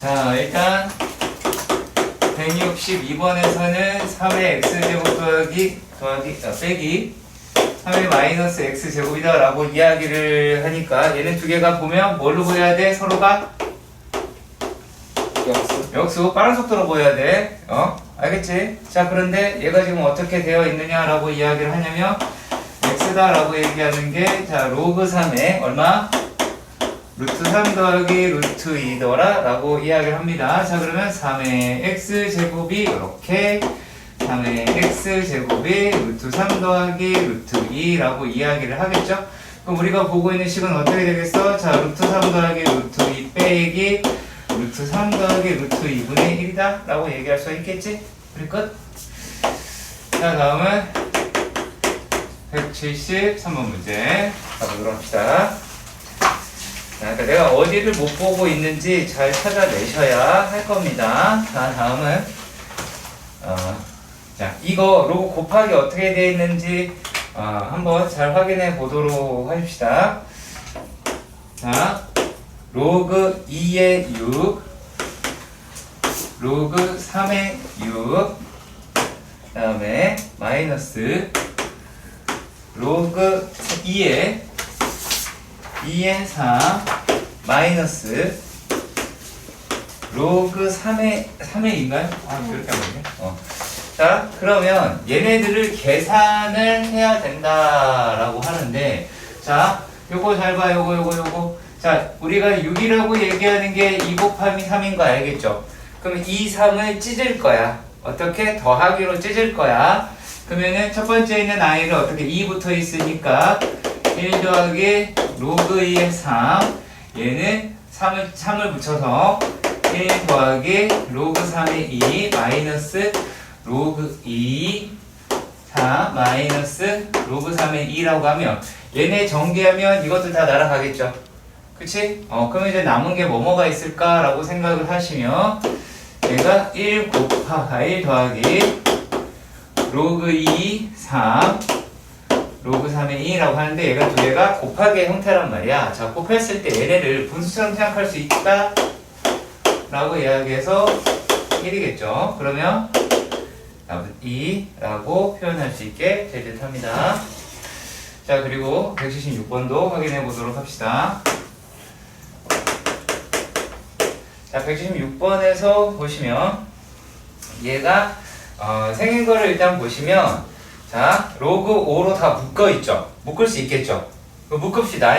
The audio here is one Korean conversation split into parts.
자, 일단 162번에서는 3의 x제곱 빼기 3의 마이너스 x제곱이다 라고 이야기를 하니까 얘는 두 개가 보면 뭘로 보여야 돼? 서로가 역수 빠른 속도로 보여야 돼. 알겠지? 자, 그런데 얘가 지금 어떻게 되어 있느냐라고 이야기를 하냐면 x다 라고 얘기하는 게 자, 로그 3의 얼마? 루트 3 더하기 루트 2더라 라고 이야기를 합니다. 자, 그러면 3의 x제곱이 이렇게 3의 x제곱이 루트 3 더하기 루트 2라고 이야기를 하겠죠? 그럼 우리가 보고 있는 식은 어떻게 되겠어? 자, 루트 3 더하기 루트 2 빼기 루트 3 더하기 루트 2분의 1이다 라고 얘기할 수 있겠지? 우리 끝? 자, 다음은 173번 문제 가보도록 합시다. 그러니까 내가 어디를 못 보고 있는지 잘 찾아내셔야 할 겁니다. 자, 다음은 자, 이거 로그 곱하기 어떻게 되어 있는지 한번 잘 확인해 보도록 합시다. 자, 로그 2의 6 로그 3의 6 그 다음에 마이너스 로그 2의 4 마이너스 로그 3의 2인가요? 그렇게 하면 자, 그러면 얘네들을 계산을 해야 된다라고 하는데 자, 요거 잘 봐. 요거 자, 우리가 6이라고 얘기하는 게 2 곱하기 3인 거 알겠죠? 그럼 이 3을 찢을 거야. 어떻게? 더하기로 찢을 거야. 그러면은 첫 번째 있는 i를 어떻게 2 붙어 있으니까 1 더하기 로그 2의 3 얘는 3을 붙여서 1 더하기 로그 3의 2 마이너스 로그 2 4 마이너스 로그 3의 2라고 하면 얘네 정리하면 이것들 다 날아가겠죠? 그치? 그럼 이제 남은 게 뭐가 있을까? 라고 생각을 하시면 얘가 1 더하기 로그 2 3 로그 3의 2라고 하는데 얘가 두 개가 곱하기의 형태란 말이야. 자, 곱했을 때 얘네를 분수처럼 생각할 수 있다 라고 이야기해서 1이겠죠. 그러면 2라고 표현할 수 있게 될 듯 합니다. 자, 그리고 176번도 확인해 보도록 합시다. 자, 176번에서 보시면 얘가 생긴 거를 일단 보시면 자, 로그 5로 다 묶어있죠? 묶을 수 있겠죠? 묶읍시다.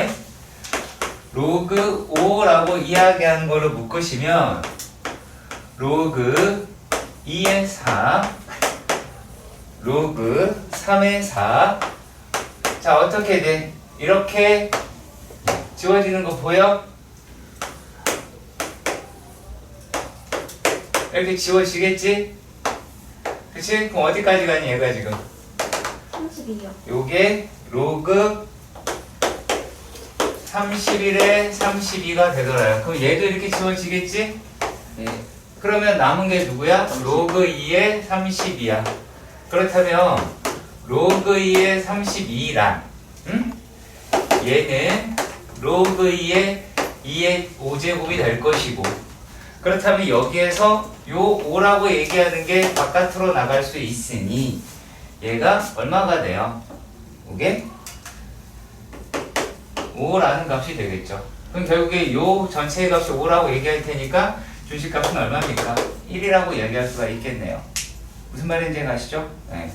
로그 5라고 이야기한 거를 묶으시면 로그 2의 4 로그 3의 4 자, 어떻게 돼? 이렇게 지워지는 거 보여? 이렇게 지워지겠지? 그치? 그럼 어디까지 가니 얘가 지금? 32요. 요게 로그 31에 32가 되더라요. 그럼 얘도 이렇게 지워지겠지? 네. 그러면 남은 게 누구야? 로그 2에 32야. 그렇다면 로그 2에 32란 얘는 로그 2에 2의 5제곱이 될 것이고 그렇다면 여기에서 요 5라고 얘기하는 게 바깥으로 나갈 수 있으니 얘가 얼마가 돼요? 이게 5라는 값이 되겠죠. 그럼 결국에 요 전체의 값이 5라고 얘기할 테니까 준식값은 얼마입니까? 1이라고 얘기할 수가 있겠네요. 무슨 말인지 아시죠? 네.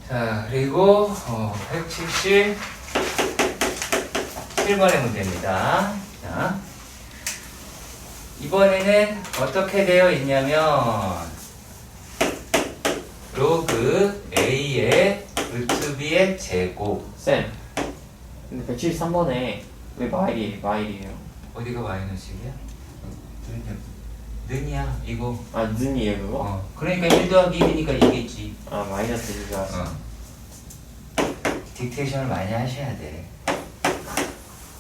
자, 그리고 177번의 문제입니다. 자, 이번에는 어떻게 되어 있냐면 로그 A의 루트 B의 제곱 쌤, 근데 173번에 왜 마일이에요? 어디가 마이너스이야? 는이야 이거 는이에요 그거? 그러니까 1 더하기 1이니까 이겠지. 마이너스 1가 딕테이션을 많이 하셔야 돼.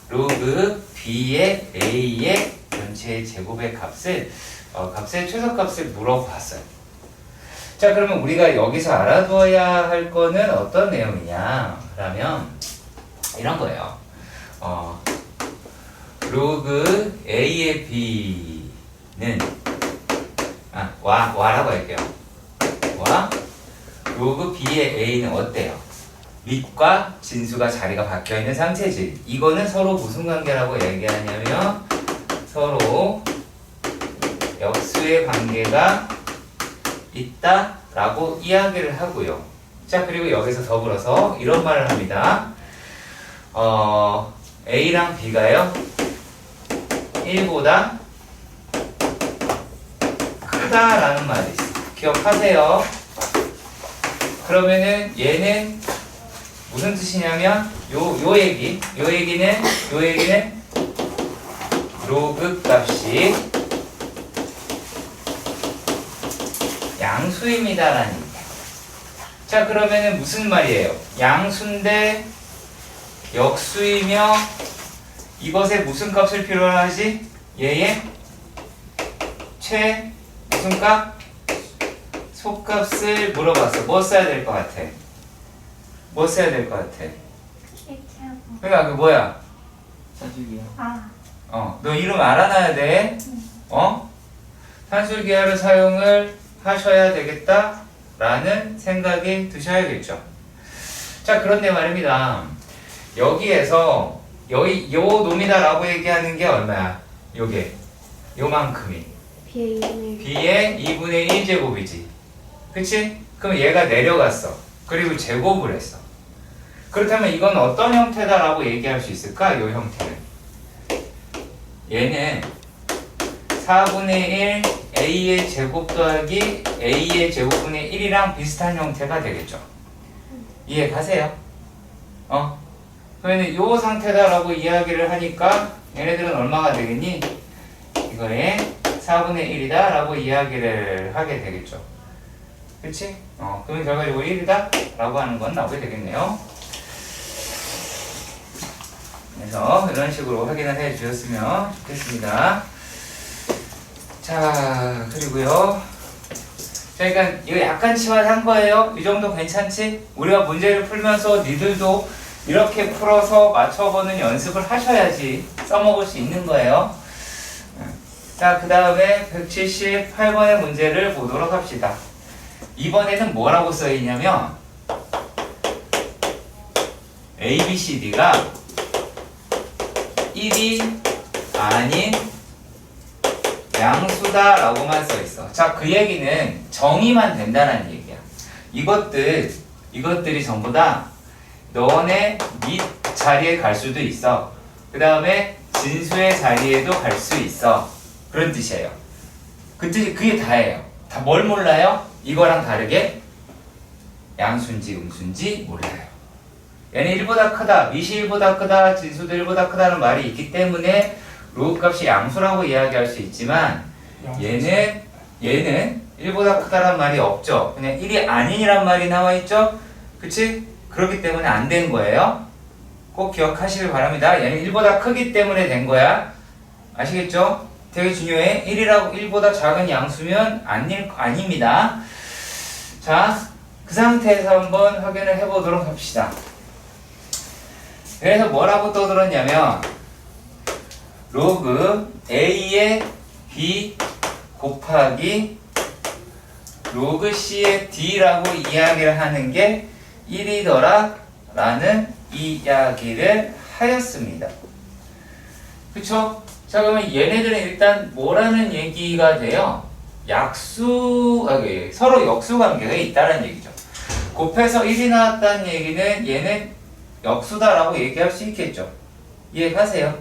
로그 B의 A의 전체의 제곱의 값을 값의 최소값을 물어봤어요. 자, 그러면 우리가 여기서 알아두어야 할 거는 어떤 내용이냐? 그러면 이런 거예요. 로그 A의 B 와라고 할게요. 와 로그 B의 A는 어때요? 밑과 진수가 자리가 박혀있는 상태지. 이거는 서로 무슨 관계라고 얘기하냐면 서로 역수의 관계가 있다라고 이야기를 하고요. 자, 그리고 여기서 더불어서 이런 말을 합니다. A랑 B가요 1보다 크다라는 말이 있어. 기억하세요. 그러면은 얘는 무슨 뜻이냐면 요 얘기는 로그 값이 양수입니다라는 얘기야. 자, 그러면은 무슨 말이에요? 양수인데 역수이며 이것에 무슨 값을 필요로 하지? 얘의 무슨 값? 속값을 물어봤어. 뭐 써야 될 것 같아? 뭐 써야 될 것 같아? 그러니까 그 뭐야? 산술기하. 너 이름 알아놔야 돼. 산술기하를 사용을 하셔야 되겠다라는 생각이 드셔야겠죠. 자, 그런데 말입니다. 여기에서 요 놈이다라고 얘기하는 게 얼마야? 요만큼이. B의 2분의 1제곱이지. 그치? 그럼 얘가 내려갔어. 그리고 제곱을 했어. 그렇다면 이건 어떤 형태다라고 얘기할 수 있을까? 요 형태는. 얘는 4분의 1 A의 제곱 더하기 A의 제곱분의 1이랑 비슷한 형태가 되겠죠. 이해 가세요? 그러면 요 상태다라고 이야기를 하니까 얘네들은 얼마가 되겠니? 이거에 4분의 1이다 라고 이야기를 하게 되겠죠. 그치? 그러면 결과적으로 1이다 라고 하는 건 나오게 되겠네요. 그래서 이런 식으로 확인을 해 주셨으면 좋겠습니다. 자, 그리고요. 그러니까 이거 약간 치환한 거예요. 이 정도 괜찮지? 우리가 문제를 풀면서 니들도 이렇게 풀어서 맞춰보는 연습을 하셔야지 써먹을 수 있는 거예요. 자, 그 다음에 178번의 문제를 보도록 합시다. 이번에는 뭐라고 써있냐면 A, B, C, D가 1이 아닌 양수다 라고만 써있어. 자, 그 얘기는 정의만 된다는 얘기야. 이것들이 전부 다 너네 밑 자리에 갈 수도 있어. 그 다음에 진수의 자리에도 갈 수 있어. 그런 뜻이에요. 그게 다예요. 다 뭘 몰라요? 이거랑 다르게 양수인지 음수인지 몰라요. 얘는 1보다 크다, 밑이 1보다 크다, 진수도 1보다 크다는 말이 있기 때문에 로그 값이 양수라고 이야기할 수 있지만 얘는 1보다 크다란 말이 없죠. 그냥 1이 아닌이란 말이 나와 있죠. 그치? 그렇기 때문에 안 된 거예요. 꼭 기억하시길 바랍니다. 얘는 1보다 크기 때문에 된 거야. 아시겠죠? 되게 중요해. 1보다 작은 양수면 아닙니다. 자, 그 상태에서 한번 확인을 해보도록 합시다. 그래서 뭐라고 떠들었냐면 로그 A의 B 곱하기 로그 C의 D라고 이야기를 하는 게 1이더라 라는 이야기를 하였습니다. 그쵸? 자, 그러면 얘네들은 일단 뭐라는 얘기가 돼요? 서로 역수 관계가 있다는 얘기죠. 곱해서 1이 나왔다는 얘기는 얘는 역수다라고 얘기할 수 있겠죠. 이해가세요?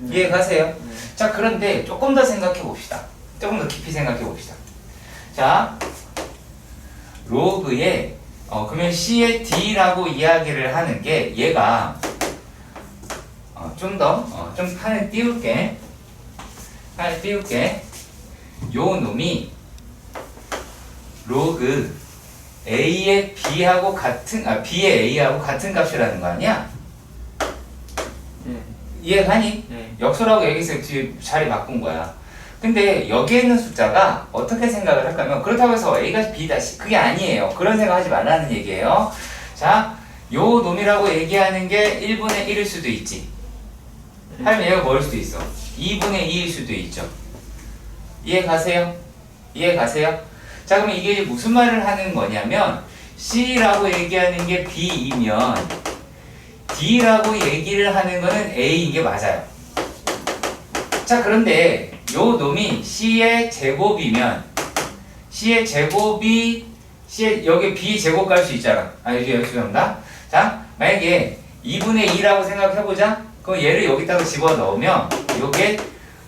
이해가세요? 자, 그런데 조금 더 생각해 봅시다. 조금 더 깊이 생각해 봅시다. 자, 로그에 그러면 C의 D라고 이야기를 하는 게 얘가 좀 판을 띄울게. 요 놈이 로그 A의 B하고 B의 A하고 같은 값이라는 거 아니야? 이해가니? 역수라고 얘기해서 뒤에 자리 바꾼 거야. 근데 여기에 있는 숫자가 어떻게 생각을 할까요? 그렇다고 해서 A가 B다. 그게 아니에요. 그런 생각하지 말라는 얘기예요. 자, 요 놈이라고 얘기하는 게 1분의 1일 수도 있지. 하면 얘가 뭐일 수도 있어? 2분의 2일 수도 있죠. 이해 가세요? 이해 가세요? 자, 그럼 이게 무슨 말을 하는 거냐면 C라고 얘기하는 게 B이면 D라고 얘기를 하는 거는 A인 게 맞아요. 자, 그런데 요 놈이 C의 제곱이면 C의 제곱이 여기 B 제곱 갈 수 있잖아. 이제 죄송합니다. 자, 만약에 2분의 2라고 생각해보자. 그럼 얘를 여기다가 집어넣으면 요게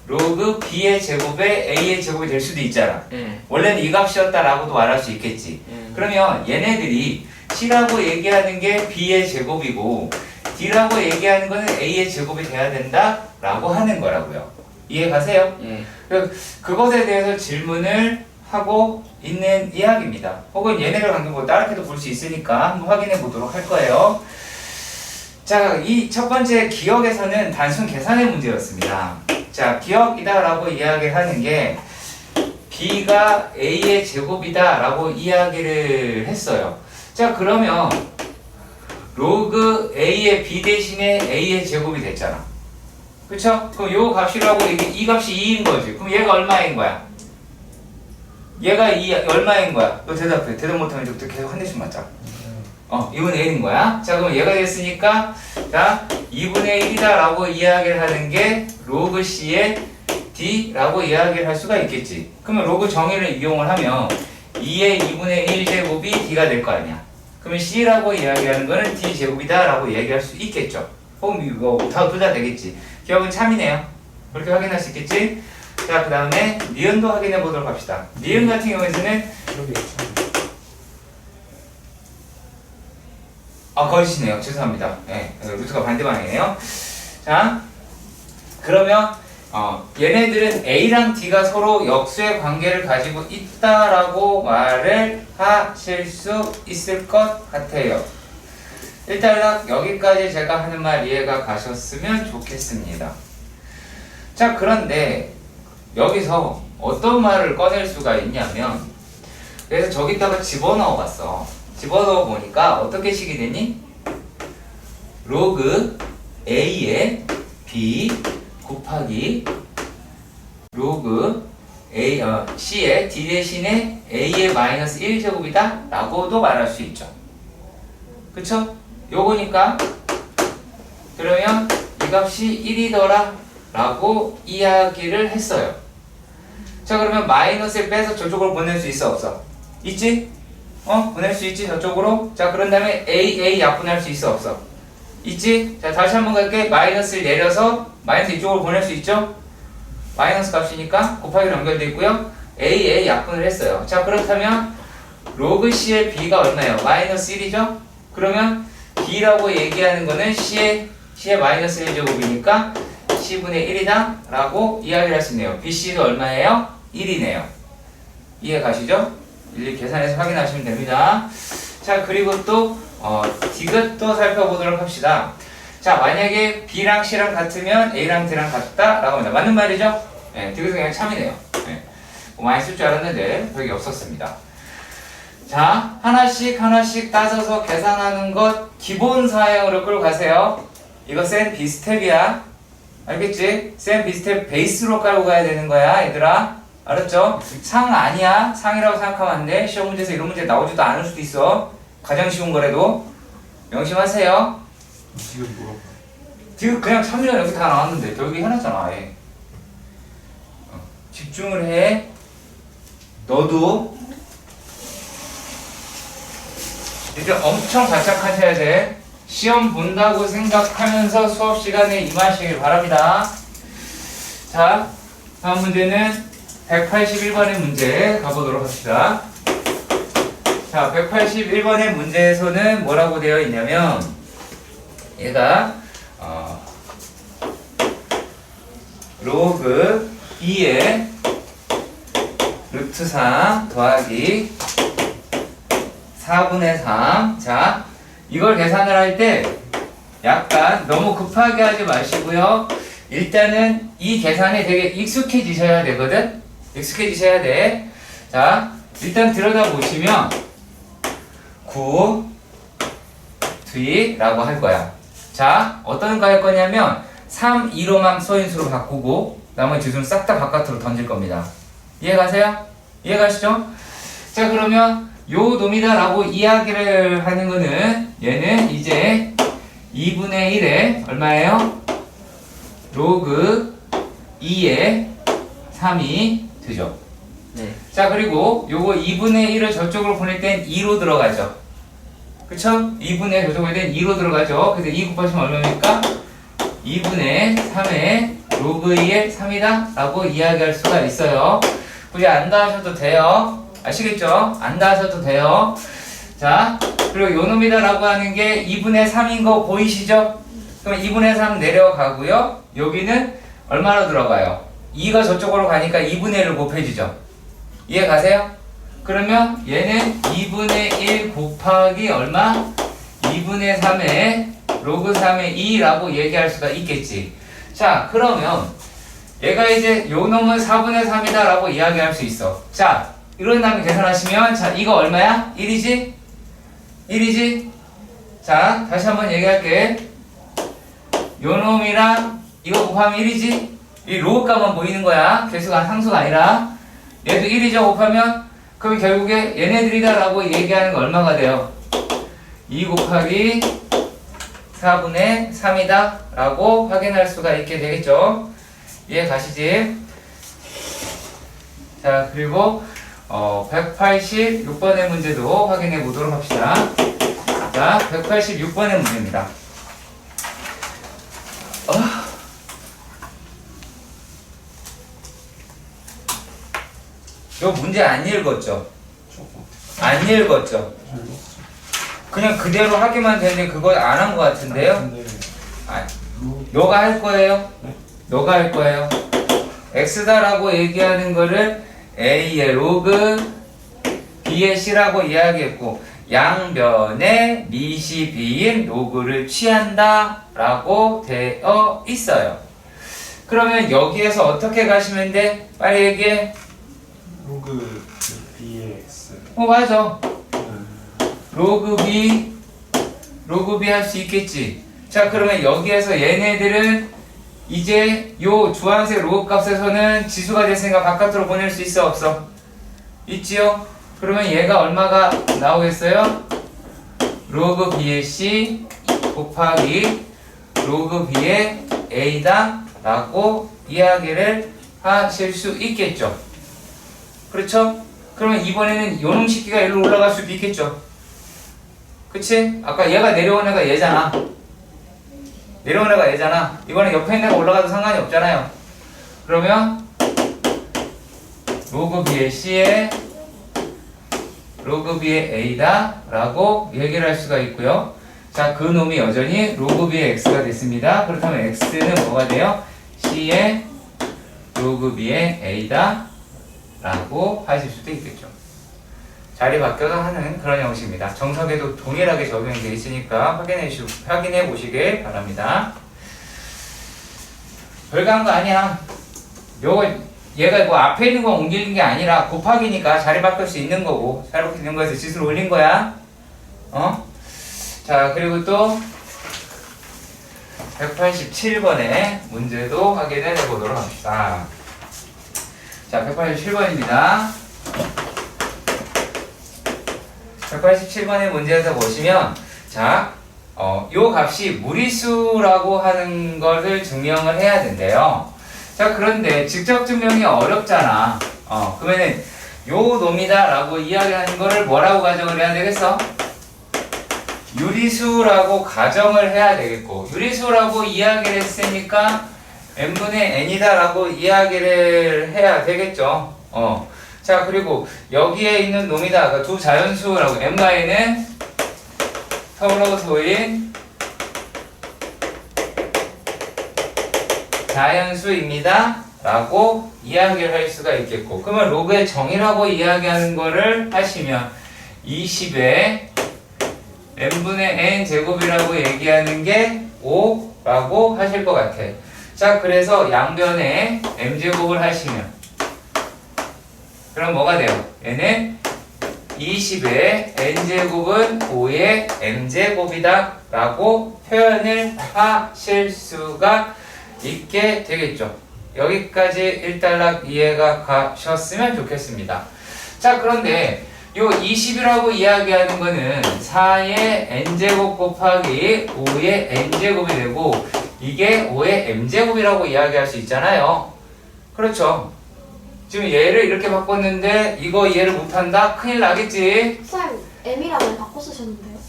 로그 B의 제곱에 A의 제곱이 될 수도 있잖아. 원래는 이 값이었다라고도 말할 수 있겠지. 그러면 얘네들이 C라고 얘기하는 게 B의 제곱이고 D라고 얘기하는 거는 A의 제곱이 돼야 된다라고 하는 거라고요. 이해 가세요? 그것에 대해서 질문을 하고 있는 이야기입니다. 혹은 얘네를 관계 뭐 다르게도 볼 수 있으니까 한번 확인해 보도록 할 거예요. 자, 이 첫 번째 기억에서는 단순 계산의 문제였습니다. 자, 기억이다라고 이야기하는 게 B가 A의 제곱이다라고 이야기를 했어요. 자, 그러면 로그 A의 B 대신에 A의 제곱이 됐잖아. 그쵸? 그럼 요 값이라고 이 값이 2인 거지. 그럼 얘가 얼마인 거야? 얘가 얼마인 거야? 너 대답해. 대답 못하면 이제부터 계속 한 대씩 맞자. 2분의 1인 거야. 자, 그럼 얘가 됐으니까, 자, 2분의 1이다 라고 이야기를 하는 게 로그 C의 D라고 이야기를 할 수가 있겠지. 그러면 로그 정의를 이용을 하면 2의 2분의 1 제곱이 D가 될 거 아니야. 그러면 C라고 이야기하는 거는 D 제곱이다 라고 이야기할 수 있겠죠. 혹은 이거 둘 다 되겠지. 기억은 참이네요. 그렇게 확인할 수 있겠지. 자, 그 다음에 니은도 확인해 보도록 합시다. 니은 같은 경우에는 거짓이네요. 죄송합니다. 네, 루트가 반대 방향이에요. 자, 그러면 얘네들은 A랑 D가 서로 역수의 관계를 가지고 있다라고 말을 하실 수 있을 것 같아요. 일단락 여기까지 제가 하는 말 이해가 가셨으면 좋겠습니다. 자, 그런데 여기서 어떤 말을 꺼낼 수가 있냐면, 그래서 저기다가 집어넣어 봤어. 집어넣어 보니까 어떻게 식이 되니? 로그 A의 B 곱하기 로그 C의 D 대신에 A의 마이너스 1제곱이다 라고도 말할 수 있죠. 그쵸? 요거니까 그러면 이 값이 1이더라 라고 이야기를 했어요. 자, 그러면 마이너스를 빼서 저쪽으로 보낼 수 있어 없어? 있지? 보낼 수 있지 저쪽으로. 자, 그런 다음에 A 약분할 수 있어 없어? 있지? 자, 다시 한번 갈게. 마이너스를 내려서 마이너스 이쪽으로 보낼 수 있죠? 마이너스 값이니까 곱하기로 연결되어 있고요. A 약분을 했어요. 자, 그렇다면 로그 C의 B가 얼마예요? 마이너스 1이죠? 그러면 B라고 얘기하는 거는 C의 마이너스 1제곱이니까 C분의 1이다 라고 이야기를 할 수 있네요. BC도 얼마예요? 1이네요. 이해 가시죠? 일일이 계산해서 확인하시면 됩니다. 자, 그리고 또 디귿도 살펴보도록 합시다. 자, 만약에 B랑 C랑 같으면 A랑 D랑 같다 라고 합니다. 맞는 말이죠? 네, 디귿은 그냥 참이네요. 네, 많이 쓸 줄 알았는데 별게 없었습니다. 자, 하나씩 따져서 계산하는 것 기본 사양으로 끌고 가세요. 이거 센 B스텝이야. 알겠지? 센 B스텝 베이스로 깔고 가야 되는 거야, 얘들아. 알았죠? 상 아니야. 상이라고 생각하면 안 돼. 시험 문제에서 이런 문제 나오지도 않을 수도 있어. 가장 쉬운 거라도. 명심하세요. 지금 뭐라고? 지금 그냥 참이랑 여기 다 나왔는데 여기 해놨잖아, 아예. 집중을 해. 너도. 이제 엄청 바짝하셔야 돼. 시험 본다고 생각하면서 수업 시간에 임하시길 바랍니다. 자, 다음 문제는 181번의 문제 가보도록 합시다. 자, 181번의 문제에서는 뭐라고 되어 있냐면 얘가 로그 2의 루트 3 더하기 4분의 3. 자, 이걸 계산을 할 때 약간 너무 급하게 하지 마시고요. 일단은 이 계산에 되게 익숙해지셔야 되거든. 익숙해지셔야 돼. 자, 일단 들여다 보시면 9 뒤라고 할 거야. 자, 어떤 거 할 거냐면 3, 2로만 소인수로 바꾸고 나머지 두 수는 싹 다 바깥으로 던질 겁니다. 이해가세요? 이해가시죠? 자, 그러면 요 놈이다라고 이야기를 하는 거는 얘는 이제 2분의 1에 얼마예요? 로그 2에 3이 되죠. 네. 자, 그리고 요거 2분의 1을 저쪽으로 보낼 땐 2로 들어가죠. 그쵸? 2분의 저쪽으로 보낼 땐 2로 들어가죠. 그래서 2 곱하시면 얼마입니까? 2분의 3의 로그 2의 3이다 라고 이야기할 수가 있어요. 굳이 안다 하셔도 돼요. 아시겠죠? 안다 하셔도 돼요. 자, 그리고 요 놈이다 라고 하는 게 2분의 3인 거 보이시죠? 그럼 2분의 3 내려가고요. 여기는 얼마로 들어가요? 2가 저쪽으로 가니까 2분의 1을 곱해주죠. 이해 가세요? 그러면 얘는 2분의 1 곱하기 얼마? 2분의 3의 로그 3의 2라고 얘기할 수가 있겠지. 자, 그러면 얘가 이제 요 놈은 4분의 3이다 라고 이야기할 수 있어. 자, 이런 다음에 계산하시면 자, 이거 얼마야? 1이지? 1이지? 자, 다시 한번 얘기할게. 요 놈이랑 이거 곱하면 1이지? 이 로그 값만 보이는 거야. 개수가 상수가 아니라. 얘도 1이죠 곱하면. 그럼 결국에 얘네들이다 라고 얘기하는 거 얼마가 돼요? 2 곱하기 4분의 3이다 라고 확인할 수가 있게 되겠죠. 이해 가시지? 자, 그리고 186번의 문제도 확인해 보도록 합시다. 자, 186번의 문제입니다. 요 문제 안 읽었죠? 안 읽었죠? 그냥 그대로 하기만 되는데 그거 안 한 것 같은데요? 아, 너가 할 거예요? 너가 할 거예요. x다라고 얘기하는 거를 a의 로그 b의 c라고 이야기했고 양변에 미시 b인 로그를 취한다 라고 되어 있어요. 그러면 여기에서 어떻게 가시면 돼? 빨리 얘기해. 로그 b의 x. 맞아. 로그 b 할 수 있겠지. 자, 그러면 여기에서 얘네들은 이제 요 주황색 로그 값에서는 지수가 됐으니까 바깥으로 보낼 수 있어 없어? 있지요? 그러면 얘가 얼마가 나오겠어요? 로그 b의 c 곱하기 로그 b의 a다 라고 이야기를 하실 수 있겠죠. 그렇죠? 그러면 이번에는 요놈 식기가 일로 올라갈 수도 있겠죠. 그치? 아까 얘가 내려온 애가 얘잖아. 내려온 애가 얘잖아. 이번에 옆에 있는 애가 올라가도 상관이 없잖아요. 그러면 로그 b의 c에 로그 b의 a다 라고 얘기를 할 수가 있고요. 자, 그 놈이 여전히 로그 b의 x가 됐습니다. 그렇다면 x는 뭐가 돼요? c에 로그 b의 a다 라고 하실 수도 있겠죠. 자리 바뀌어서 하는 그런 형식입니다. 정석에도 동일하게 적용이 되어 있으니까 확인해 보시길 바랍니다. 별거 한 거 아니야. 얘가 뭐 앞에 있는 거 옮기는 게 아니라 곱하기니까 자리 바뀔 수 있는 거고, 자리 바뀔 수 있는 거에서 지수를 올린 거야. 자, 그리고 또 187번의 문제도 확인해 보도록 합시다. 자, 187번입니다. 187번의 문제에서 보시면, 자, 요 값이 무리수라고 하는 것을 증명을 해야 된대요. 자, 그런데 직접 증명이 어렵잖아. 그러면은 요 놈이다 라고 이야기하는 거를 뭐라고 가정을 해야 되겠어? 유리수라고 가정을 해야 되겠고, 유리수라고 이야기를 했으니까 n분의 n이다 라고 이야기를 해야 되겠죠. 자, 그리고 여기에 있는 놈이다. 두 자연수라고 n과 n은 서로 소인 자연수입니다 라고 이야기를 할 수가 있겠고, 그러면 로그의 정의라고 이야기하는 거를 하시면 20에 n분의 n 제곱이라고 얘기하는 게 5라고 하실 것 같아. 자, 그래서 양변에 m제곱을 하시면 그럼 뭐가 돼요? 얘는 20의 n제곱은 5의 m제곱이다 라고 표현을 하실 수가 있게 되겠죠. 여기까지 1단락 이해가 가셨으면 좋겠습니다. 자, 그런데 요 20이라고 이야기하는 거는 4의 n제곱 곱하기 5의 n제곱이 되고 이게 5의 m제곱이라고 이야기할 수 있잖아요. 그렇죠? 지금 얘를 이렇게 바꿨는데 이거 이해를 못한다? 큰일 나겠지? 쌤, M이랑 N 바꿔 쓰셨는데요?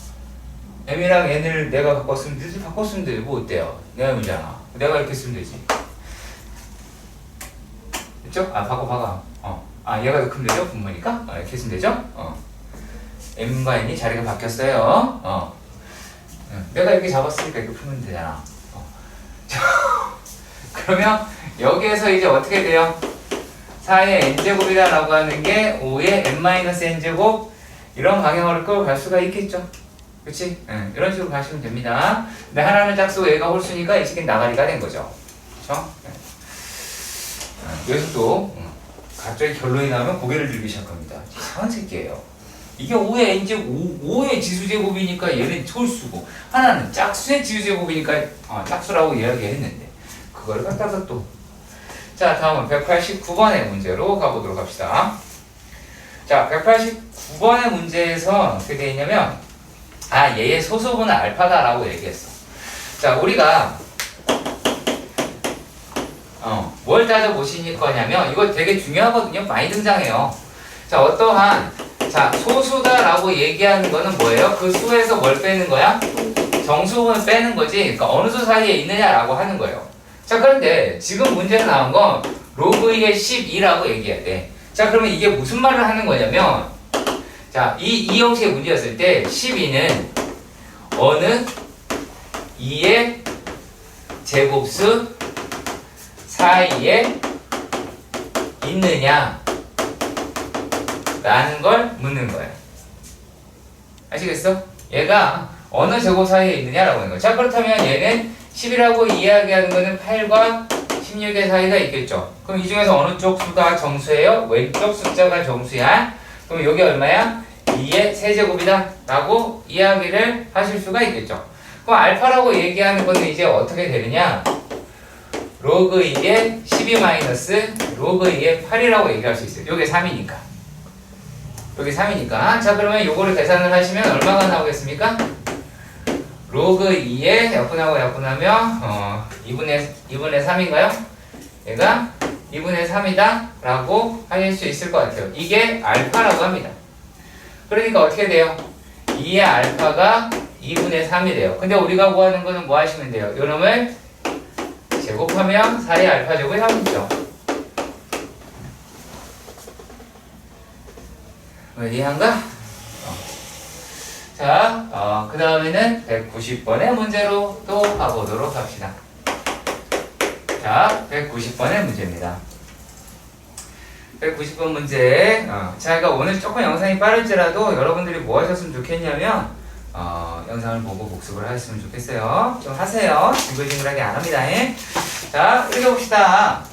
m이랑 n을 내가 바꿨으면 되지? 바꿨으면 되지. 뭐 어때요? 내가 문제잖아. 내가 이렇게 쓰면 되지. 됐죠? 아, 바꿔. 아, 얘가 더 크면 되죠? 분모니까? 이렇게 쓰면 되죠? m과 n이 자리가 바뀌었어요. 내가 이렇게 잡았으니까 이렇게 풀면 되잖아. 그러면 여기에서 이제 어떻게 돼요? 4의 n제곱이다 라고 하는 게 5의 n-n제곱 이런 방향으로 끌고 갈 수가 있겠죠? 그치? 이런 식으로 가시면 됩니다. 근데 하나는 짝수고 얘가 홀수니까 이 새끼는 나가리가 된 거죠. 그쵸? 여기서 또 갑자기 결론이 나오면 고개를 들기 시작합니다. 이상한 새끼예요. 이게 5의 n제곱, 5의 지수제곱이니까 얘는 홀수고 하나는 짝수의 지수제곱이니까 짝수라고 이야기했는데 그거를 갖다가 또 자, 다음은 189번의 문제로 가보도록 합시다. 자, 189번의 문제에서 어떻게 되어 있냐면 얘의 소수분은 알파다라고 얘기했어. 자, 우리가 뭘 따져보실 거냐면 이거 되게 중요하거든요. 많이 등장해요. 자, 어떠한 소수다라고 얘기하는 거는 뭐예요? 그 수에서 뭘 빼는 거야? 정수분을 빼는 거지. 그러니까 어느 수 사이에 있느냐라고 하는 거예요. 자, 그런데 지금 문제에 나온 건 로그 2의 12라고 얘기해야 돼. 자, 그러면 이게 무슨 말을 하는 거냐면 자, 이 형식의 문제였을 때 12는 어느 2의 제곱수 사이에 있느냐 라는 걸 묻는 거예요. 아시겠어? 얘가 어느 제곱 사이에 있느냐라고 하는 거예요. 자, 그렇다면 얘는 10이라고 이야기하는 거는 8과 16의 사이가 있겠죠. 그럼 이 중에서 어느 쪽 수가 정수예요? 왼쪽 숫자가 정수야. 그럼 여기 얼마야? 2의 세제곱이다 라고 이야기를 하실 수가 있겠죠. 그럼 알파라고 얘기하는 거는 이제 어떻게 되느냐? 로그 2의 12 마이너스 로그 2의 8이라고 얘기할 수 있어요. 요게 3이니까. 요게 3이니까. 자, 그러면 요거를 계산을 하시면 얼마가 나오겠습니까? 로그 2에 약분하고 약분하면 2분의 3인가요? 얘가 2분의 3이다 라고 하실 수 있을 것 같아요. 이게 알파라고 합니다. 그러니까 어떻게 돼요? 2의 알파가 2분의 3이 돼요. 근데 우리가 구하는 거는 뭐 하시면 돼요? 요놈을 제곱하면 4의 알파 제곱이 3이죠. 이해한가? 자, 그 다음에는 190번의 문제로 또 가보도록 합시다. 자, 190번의 문제입니다. 190번 문제. 자, 그러니까 오늘 조금 영상이 빠를지라도 여러분들이 뭐 하셨으면 좋겠냐면, 영상을 보고 복습을 하셨으면 좋겠어요. 좀 하세요. 징글징글하게 안 합니다. 자, 읽어봅시다.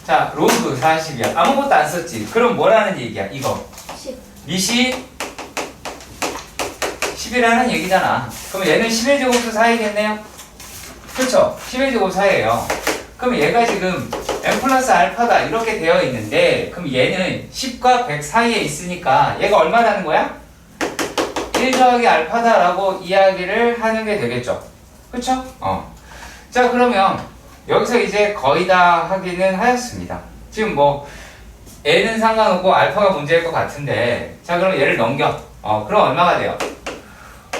자, 로그 40이야. 아무것도 안 썼지. 그럼 뭐라는 얘기야? 이거. 10. 미시 10이라는 얘기잖아. 그럼 얘는 11제곱수 사이겠네요? 그렇죠? 11제곱 사이에요. 그럼 얘가 지금 n 플러스 알파다 이렇게 되어 있는데 그럼 얘는 10과 100 사이에 있으니까 얘가 얼마라는 거야? 1 더하기 알파다라고 이야기를 하는 게 되겠죠. 그쵸? 자, 그러면 여기서 이제 거의 다 하기는 하였습니다. 지금 뭐 n은 상관없고 알파가 문제일 것 같은데 자, 그럼 얘를 넘겨. 그럼 얼마가 돼요?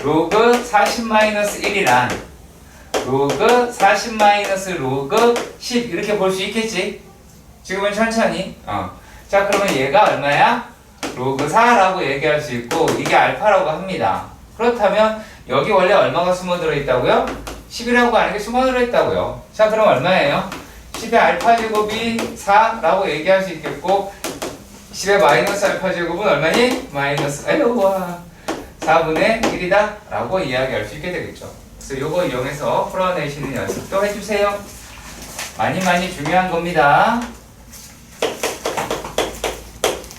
로그 40-1이란 로그 40- 로그 10 이렇게 볼 수 있겠지? 지금은 천천히. 자, 그러면 얘가 얼마야? 로그 4라고 얘기할 수 있고 이게 알파라고 합니다. 그렇다면 여기 원래 얼마가 숨어 들어있다고요? 10이라고 하는 게 숨어 들어있다고요. 자, 그럼 얼마예요? 10의 알파 제곱이 4라고 얘기할 수 있겠고 10의 마이너스 알파 제곱은 얼마니? 마이너스 4분의 1이다 라고 이야기할 수 있게 되겠죠. 그래서 요거 이용해서 풀어내시는 연습도 해주세요. 많이 중요한 겁니다.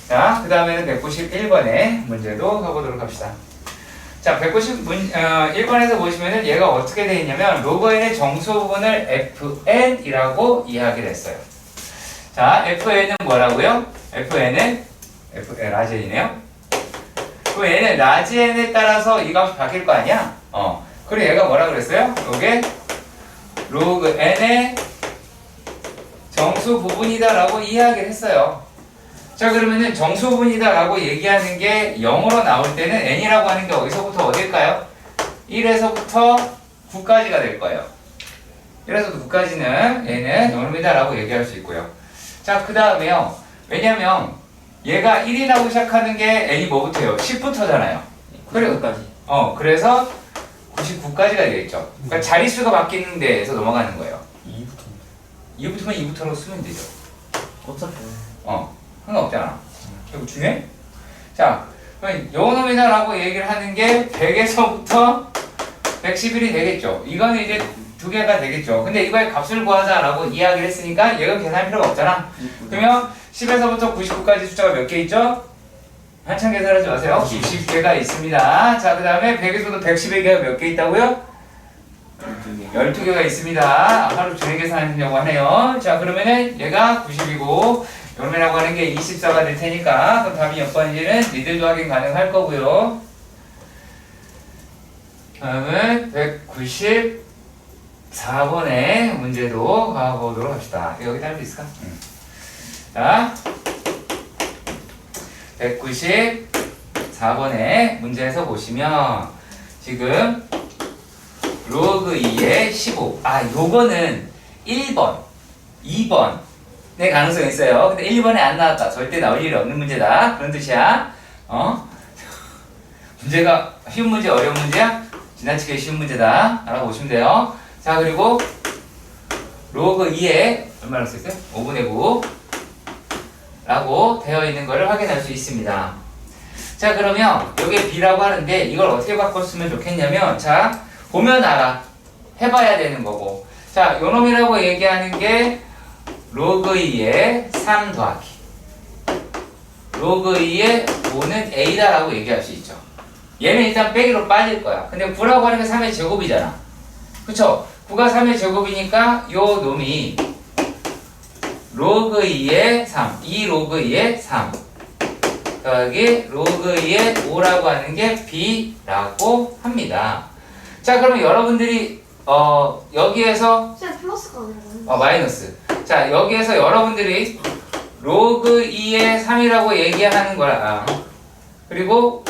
자, 그 다음에는 191번의 문제도 가보도록 합시다. 자, 자, 1번에서 보시면은 얘가 어떻게 되어 있냐면 로그 n의 정수 부분을 fn이라고 이야기를 했어요. 자, fn은 뭐라고요? fn은 라지 n이네요. 그럼 얘는 라지 n에 따라서 이 값이 바뀔 거 아니야? 그리고 얘가 뭐라 그랬어요? 요게 로그 n의 정수 부분이다라고 이야기를 했어요. 자, 그러면은 정수 부분이다라고 얘기하는 게 0으로 나올 때는 n이라고 하는 게 어디서부터 어딜까요? 1에서부터 9까지가 될 거예요. 1에서부터 9까지는 얘는 0입니다라고 얘기할 수 있고요. 자, 그 다음에요. 왜냐면 얘가 1이라고 시작하는 게 n이 뭐부터요? 10부터잖아요. 그래, 9까지. 그래서 99까지가 되겠죠. 그러니까 자릿수가 바뀌는 데에서 넘어가는 거예요. 2부터면 2부터로 쓰면 되죠. 어차피. 상관없잖아. 이거 중요해? 자, 그럼 요놈이다라고 얘기를 하는 게 100에서부터 111이 되겠죠. 이거는 이제 두 개가 되겠죠. 근데 이거의 값을 구하자라고 이야기를 했으니까 얘가 계산할 필요가 없잖아. 그러면 10에서부터 99까지 숫자가 몇 개 있죠? 한참 계산하지 마세요. 90개가 있습니다. 자, 그 다음에 100에서도 111개가 몇 개 있다고요? 12개가 있습니다. 하루 종일 계산하려고 하네요. 자, 그러면은 얘가 90이고 요놈이라고 하는 게 24가 될 테니까 그럼 답이 몇 번인지는 니들도 확인 가능할 거고요. 다음은 194번의 문제도 가보도록 합시다. 여기 딸 수 있을까? 자, 194번의 문제에서 보시면 지금 로그 2의 15. 요거는 1번, 2번의 가능성이 있어요. 근데 1번에 안 나왔다. 절대 나올 일이 없는 문제다. 그런 뜻이야. 문제가 쉬운 문제, 어려운 문제야? 지나치게 쉬운 문제다. 알아보시면 돼요. 자, 그리고 로그 2에 얼마나 썼어요? 5분의 9 라고 되어 있는 것을 확인할 수 있습니다. 자, 그러면 이게 b라고 하는데 이걸 어떻게 바꿨으면 좋겠냐면, 자, 보면 알아. 해봐야 되는 거고. 자, 요놈이라고 얘기하는 게 로그 2의 3 더하기 로그 2의 5는 a다라고 얘기할 수 있죠. 얘는 일단 빼기로 빠질 거야. 근데 9라고 하는 게 3의 제곱이잖아. 그쵸? 9가 3의 제곱이니까 요 놈이 로그 2의 3, 2 로그 2의 3 더하기 로그 2의 5라고 하는 게 b라고 합니다. 자, 그러면 여러분들이 여기에서 쌤 플러스가 아니라 마이너스. 자, 여기에서 여러분들이 로그 2의 3이라고 얘기하는 거라. 그리고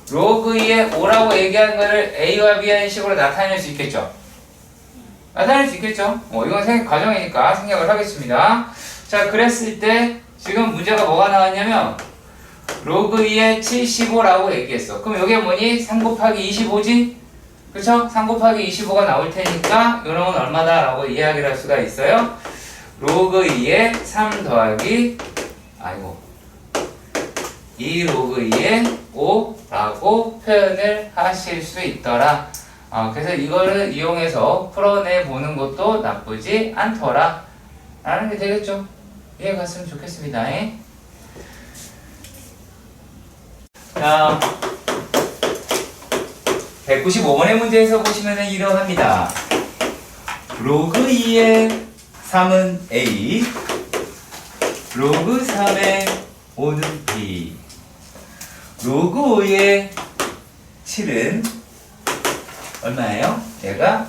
로그 2의 5라고 얘기하는 거를 a와 b 하는 식으로 나타낼 수 있겠죠. 나타낼 수 있겠죠. 이건 과정이니까 생각을 하겠습니다. 자, 그랬을 때 지금 문제가 뭐가 나왔냐면 로그 2의 75라고 얘기했어. 그럼 여기에 뭐니? 3 곱하기 25지? 그쵸? 3 곱하기 25가 나올 테니까 요놈은 얼마다? 라고 이야기를 할 수가 있어요. 로그 2의 3 더하기 2 로그 2의 5라고 표현을 하실 수 있더라. 그래서 이거를 이용해서 풀어내보는 것도 나쁘지 않더라 라는 게 되겠죠. 이해 갔으면 좋겠습니다. 자, 195번의 문제에서 보시면 이러합니다. 로그 2의 3은 a, 로그 3의 5는 b, 로그 5의 7은 얼마예요? 얘가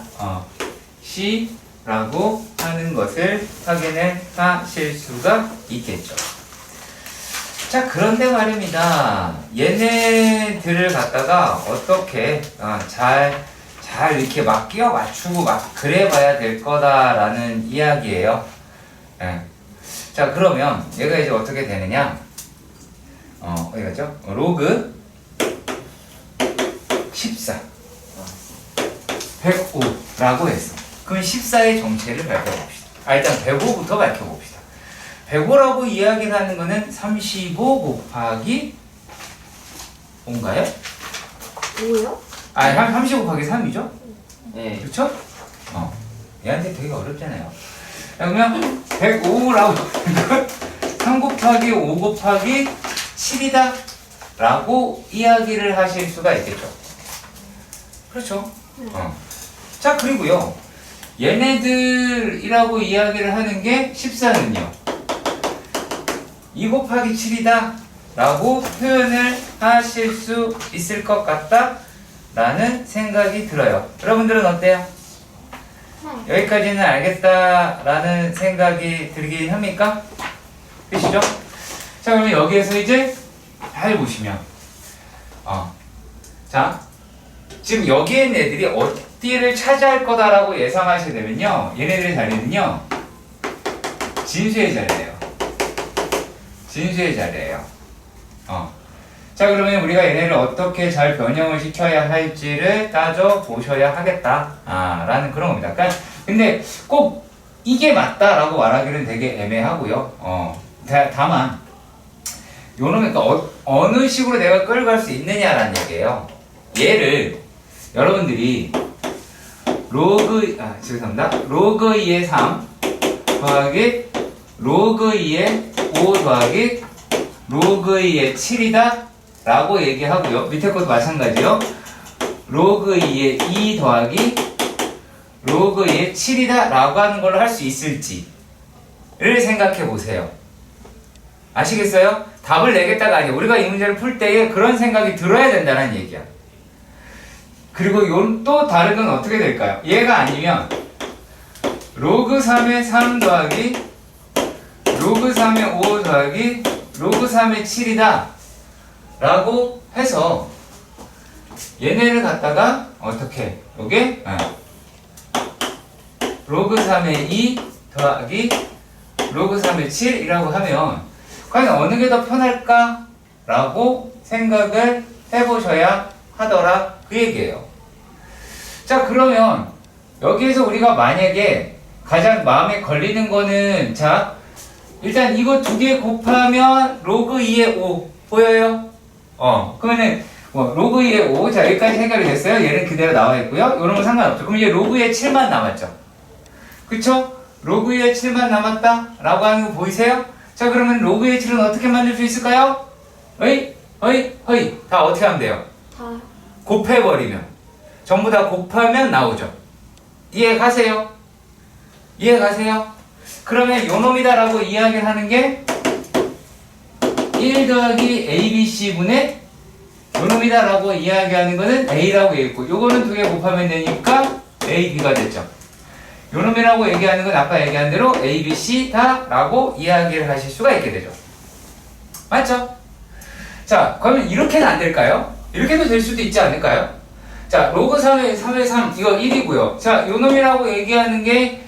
c라고 하는 것을 확인을 하실 수가 있겠죠. 자, 그런데 말입니다. 얘네들을 갖다가 어떻게 잘 이렇게 막 끼워 맞추고 막 그래봐야 될 거다라는 이야기예요. 예. 자, 그러면 얘가 이제 어떻게 되느냐? 어디 갔죠? 로그 14 105라고 했어. 그럼 14의 정체를 밝혀봅시다. 일단 105부터 밝혀봅시다. 105라고 이야기를 하는 거는 35 곱하기 5인가요? 5요? 30 곱하기 3이죠? 네. 그렇죠? 얘한테 되게 어렵잖아요. 그러면 105라고 3 곱하기 5 곱하기 7이다 라고 이야기를 하실 수가 있겠죠. 그렇죠? 자, 그리고요. 얘네들이라고 이야기를 하는 게 14는요. 2 곱하기 7이다 라고 표현을 하실 수 있을 것 같다 라는 생각이 들어요. 여러분들은 어때요? 여기까지는 알겠다 라는 생각이 들긴 합니까? 그시죠? 자, 그러면 여기에서 이제 잘 보시면 자, 지금 여기에 있는 애들이 어디를 차지할 거다라고 예상하시게 되면요, 얘네들의 자리는요 진수의 자리예요. 진수의 자리예요. 자, 그러면 우리가 얘네를 어떻게 잘 변형을 시켜야 할지를 따져 보셔야 하겠다 라는 그런 겁니다. 그러니까 근데 꼭 이게 맞다라고 말하기는 되게 애매하고요. 다만 요놈이 그러니까 어느 식으로 내가 끌어갈 수 있느냐라는 얘기예요. 얘를 여러분들이 죄송합니다. 로그 2의 3 더하기 로그 2의 5 더하기 로그 2의 7이다 라고 얘기하고요. 밑에 것도 마찬가지요. 로그 2의 2 더하기 로그 2의 7이다 라고 하는 걸 할 수 있을지를 생각해 보세요. 아시겠어요? 답을 내겠다가 아니에요. 우리가 이 문제를 풀 때에 그런 생각이 들어야 된다는 얘기야. 그리고 또 다른 건 어떻게 될까요? 얘가 아니면 로그 3의 3 더하기 로그 3의 5 더하기 로그 3의 7이다 라고 해서 얘네를 갖다가 어떻게 요게 로그 3의 2 더하기 로그 3의 7이라고 하면 과연 어느 게 더 편할까? 라고 생각을 해보셔야 하더라 그 얘기예요. 자, 그러면 여기에서 우리가 만약에 가장 마음에 걸리는 거는 자, 일단 이거 두 개 곱하면 로그 2의 5 보여요? 그러면은 로그 2의 5, 자, 여기까지 해결이 됐어요. 얘는 그대로 나와 있고요. 이런 건 상관없죠. 그럼 이제 로그 2의 7만 남았죠. 그쵸? 로그 2의 7만 남았다 라고 하는 거 보이세요? 자, 그러면 로그 2의 7은 어떻게 만들 수 있을까요? 다 어떻게 하면 돼요? 다 곱해버리면, 전부 다 곱하면 나오죠. 이해 가세요? 이해 가세요? 그러면 요놈이다 라고 이야기를 하는 게 1 더하기 ABC분의 요놈이다 라고 이야기하는 거는 A라고 얘기했고, 요거는 두 개 곱하면 되니까 AB가 됐죠. 요놈이라고 얘기하는 건 아까 얘기한 대로 ABC다 라고 이야기를 하실 수가 있게 되죠. 맞죠? 자, 그러면 이렇게는 안 될까요? 이렇게도 될 수도 있지 않을까요? 자, 로그 3의 3 이거 1이고요. 자, 요놈이라고 얘기하는 게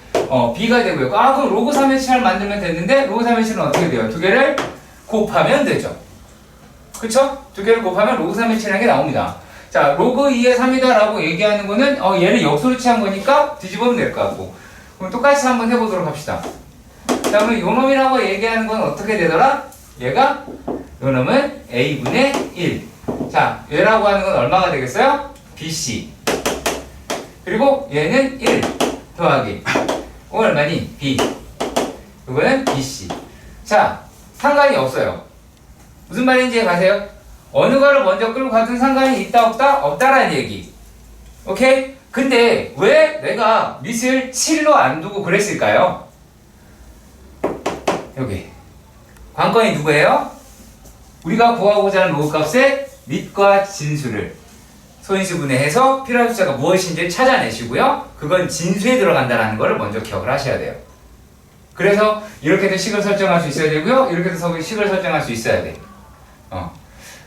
B가 되고요. 그럼 로그 3의 7을 만들면 됐는데 로그 3의 7은 어떻게 돼요? 두 개를 곱하면 되죠. 그쵸? 두 개를 곱하면 로그 3의 7이라는 게 나옵니다. 자, 로그 2의 3이다 라고 얘기하는 거는 얘를 역수로 취한 거니까 뒤집으면 될 거 같고, 그럼 똑같이 한번 해보도록 합시다. 자, 그럼 요놈이라고 얘기하는 건 어떻게 되더라? 얘가 요놈은 A분의 1. 자, 얘라고 하는 건 얼마가 되겠어요? BC. 그리고 얘는 1 더하기 이거 얼마니? B. 이거는 BC. 자, 상관이 없어요. 무슨 말인지 가세요? 어느 거를 먼저 끌고 가든 상관이 있다 없다? 없다라는 얘기. 오케이? 근데 왜 내가 밑을 7로 안 두고 그랬을까요? 여기 관건이 누구예요? 우리가 구하고자 하는 로그 값의 밑과 진수를 소인수분해해서 필요한 숫자가 무엇인지 찾아내시고요. 그건 진수에 들어간다는 걸 먼저 기억을 하셔야 돼요. 그래서 이렇게도 식을 설정할 수 있어야 되고요. 이렇게도 식을 설정할 수 있어야 돼.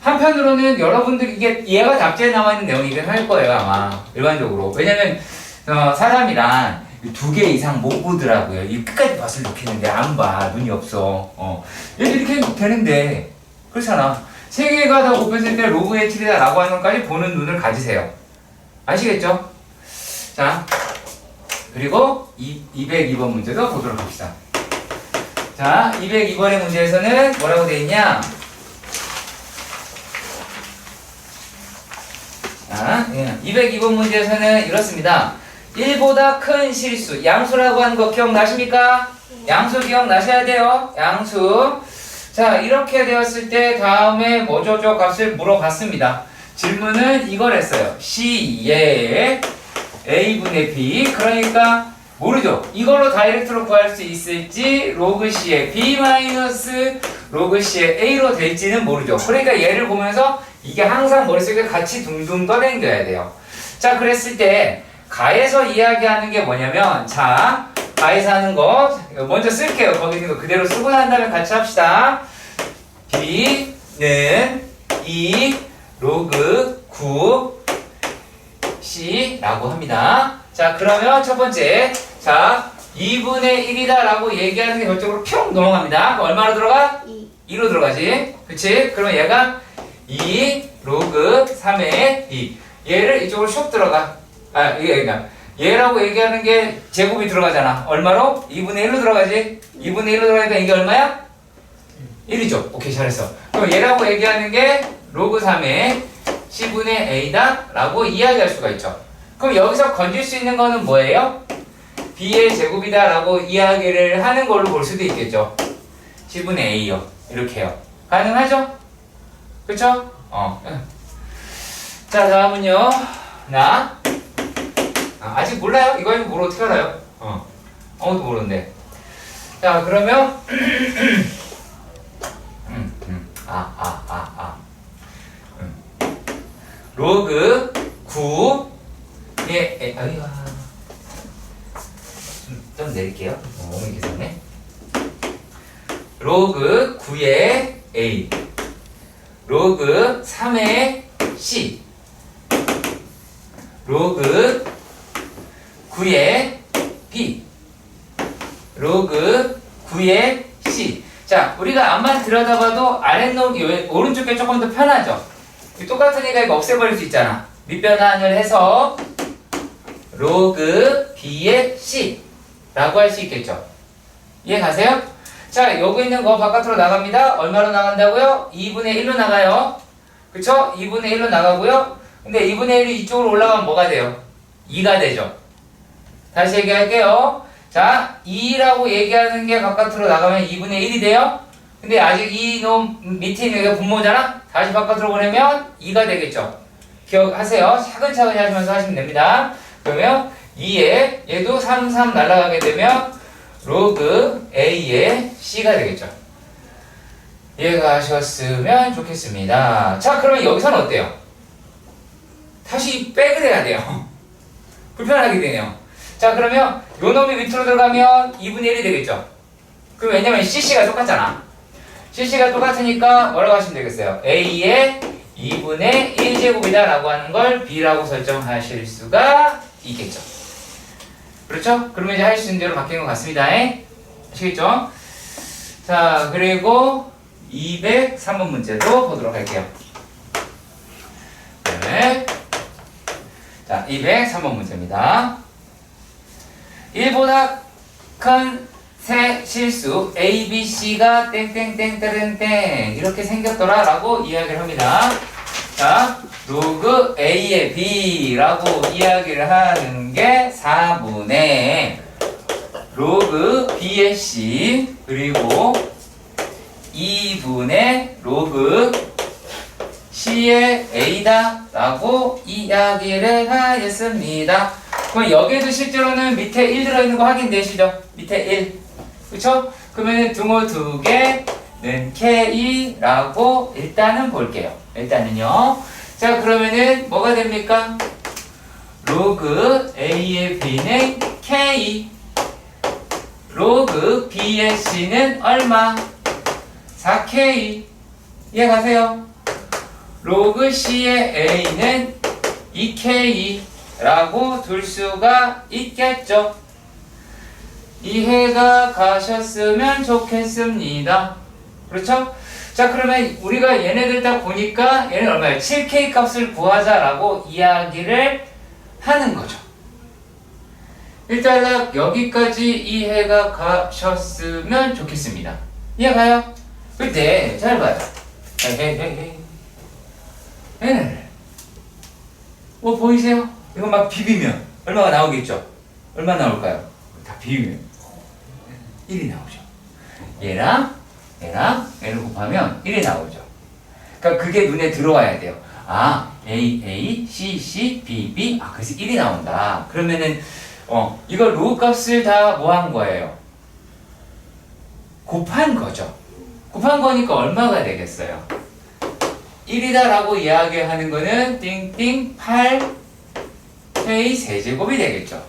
한편으로는 여러분들 이게 얘가 답지에 나와 있는 내용이긴 할 거예요, 아마 일반적으로. 왜냐면 사람이란 두 개 이상 못 보더라고요. 이 끝까지 봤을 놓겠는데 안 봐, 눈이 없어. 얘도 이렇게 해도 되는데 그렇잖아. 세 개가 다 곱했을 때 로그의 7이다 라고 하는 것까지 보는 눈을 가지세요. 아시겠죠? 자, 그리고 202번 문제도 보도록 합시다. 자, 202번의 문제에서는 뭐라고 되어 있냐? 자, 202번 문제에서는 이렇습니다. 1보다 큰 실수, 양수라고 하는 거 기억나십니까? 양수 기억나셔야 돼요. 양수. 자, 이렇게 되었을 때 다음에 뭐죠? 저 값을 물어봤습니다. 질문은 이걸 했어요. C의 A분의 B. 그러니까 모르죠? 이걸로 다이렉트로 구할 수 있을지 로그 C의 B 마이너스 로그 C의 A로 될지는 모르죠. 그러니까 얘를 보면서 이게 항상 머릿속에 같이 둥둥 떠댕겨야 돼요. 자, 그랬을 때 가에서 이야기하는 게 뭐냐면, 자, 가에서 하는 거 먼저 쓸게요. 거기 있는 거 그대로 쓰고 난 다음에 같이 합시다. B는 2 로그 9 C라고 합니다. 자, 그러면 첫 번째, 자, 2분의 1이다 라고 얘기하는 게 저쪽으로 평 넘어갑니다. 얼마로 들어가? 2로 들어가지. 그치? 그러면 얘가 2 로그 3의 2. 얘를 이쪽으로 슉 들어가. 아, 이게 그냥 얘라고 얘기하는 게 제곱이 들어가잖아. 얼마로? 2분의 1로 들어가지. 2분의 1로 들어가니까 이게 얼마야? 1이죠. 오케이, 잘했어. 그럼 얘라고 얘기하는 게 로그 3의 C분의 A다 라고 이야기할 수가 있죠. 그럼 여기서 건질 수 있는 거는 뭐예요? B의 제곱이다 라고 이야기를 하는 걸로 볼 수도 있겠죠. C분의 A요. 이렇게요. 가능하죠? 그쵸? 자, 다음은요. 아직 몰라요? 이거 뭘 어떻게 알아요? 아무도 모르는데. 자, 그러면 로그 9의 좀 내릴게요. 너무 계산해. 로그 9의 A 로그 3의 C 로그 9의 B 로그 9의 C. 자, 우리가 앞만 들여다봐도 아랫놈 오른쪽 게 조금 더 편하죠. 똑같으니까 이거 없애버릴 수 있잖아. 밑변환을 해서 로그 B의 C 라고 할 수 있겠죠. 이해 가세요? 자, 여기 있는 거 바깥으로 나갑니다. 얼마로 나간다고요? 2분의 1로 나가요. 그쵸? 2분의 1로 나가고요. 근데 2분의 1이 이쪽으로 올라가면 뭐가 돼요? 2가 되죠. 다시 얘기할게요. 자, 2라고 얘기하는 게 바깥으로 나가면 2분의 1이 돼요. 근데 아직 이놈 밑에 있는 게 분모잖아? 다시 바깥으로 보내면 2가 되겠죠. 기억하세요. 차근차근히 하시면서 하시면 됩니다. 그러면 2에 얘도 3, 3 날아가게 되면 로그 A의 C가 되겠죠. 이해가셨으면 좋겠습니다. 자, 그러면 여기서는 어때요? 다시 백을 해야 돼요. 불편하게 되네요. 자, 그러면 요 놈이 밑으로 들어가면 2분의 1이 되겠죠. 그럼 왜냐면 CC가 똑같잖아. CC가 똑같으니까 뭐라고 하시면 되겠어요? A의 2분의 1제곱이다 라고 하는 걸 B라고 설정하실 수가 있겠죠. 그렇죠? 그러면 이제 할 수 있는 대로 바뀐 것 같습니다. 아시겠죠? 자, 그리고 203번 문제도 보도록 할게요. 네. 자, 203번 문제입니다. 1보다 큰 세 실수 A, B, C가 땡땡땡땡땡 이렇게 생겼더라 라고 이야기를 합니다. 자, 로그 A의 B라고 이야기를 하는 게 4분의 로그 B의 C 그리고 2분의 로그 C의 A다 라고 이야기를 하였습니다. 그럼 여기에도 실제로는 밑에 1 들어있는 거 확인되시죠? 밑에 1 그쵸? 그러면 등호 2개는 K라고 일단은 볼게요. 일단은요. 자, 그러면은 뭐가 됩니까? 로그 A의 B는 K 로그 B의 C는 얼마? 4K 이해 가세요? 로그 C의 A는 2K 라고 둘 수가 있겠죠. 이해가 가셨으면 좋겠습니다. 그렇죠? 자, 그러면 우리가 얘네들 다 보니까 얘는 얼마예요? 7K 값을 구하자라고 이야기를 하는 거죠. 일단 여기까지 이해가 가셨으면 좋겠습니다. 이해가요? 그때 잘 봐요. 뭐 보이세요? 이거 막 비비면 얼마가 나오겠죠? 얼마 나올까요? 다 비비면 1이 나오죠. 얘랑 얘랑 얘를 곱하면 1이 나오죠. 그러니까 그게 눈에 들어와야 돼요. 아, A, C, C, B. 아, 그래서 1이 나온다. 그러면은, 이거 로우 값을 다 뭐 한 거예요? 곱한 거죠. 곱한 거니까 얼마가 되겠어요? 1이다 라고 이야기하는 거는 띵띵 8K 세제곱이 되겠죠.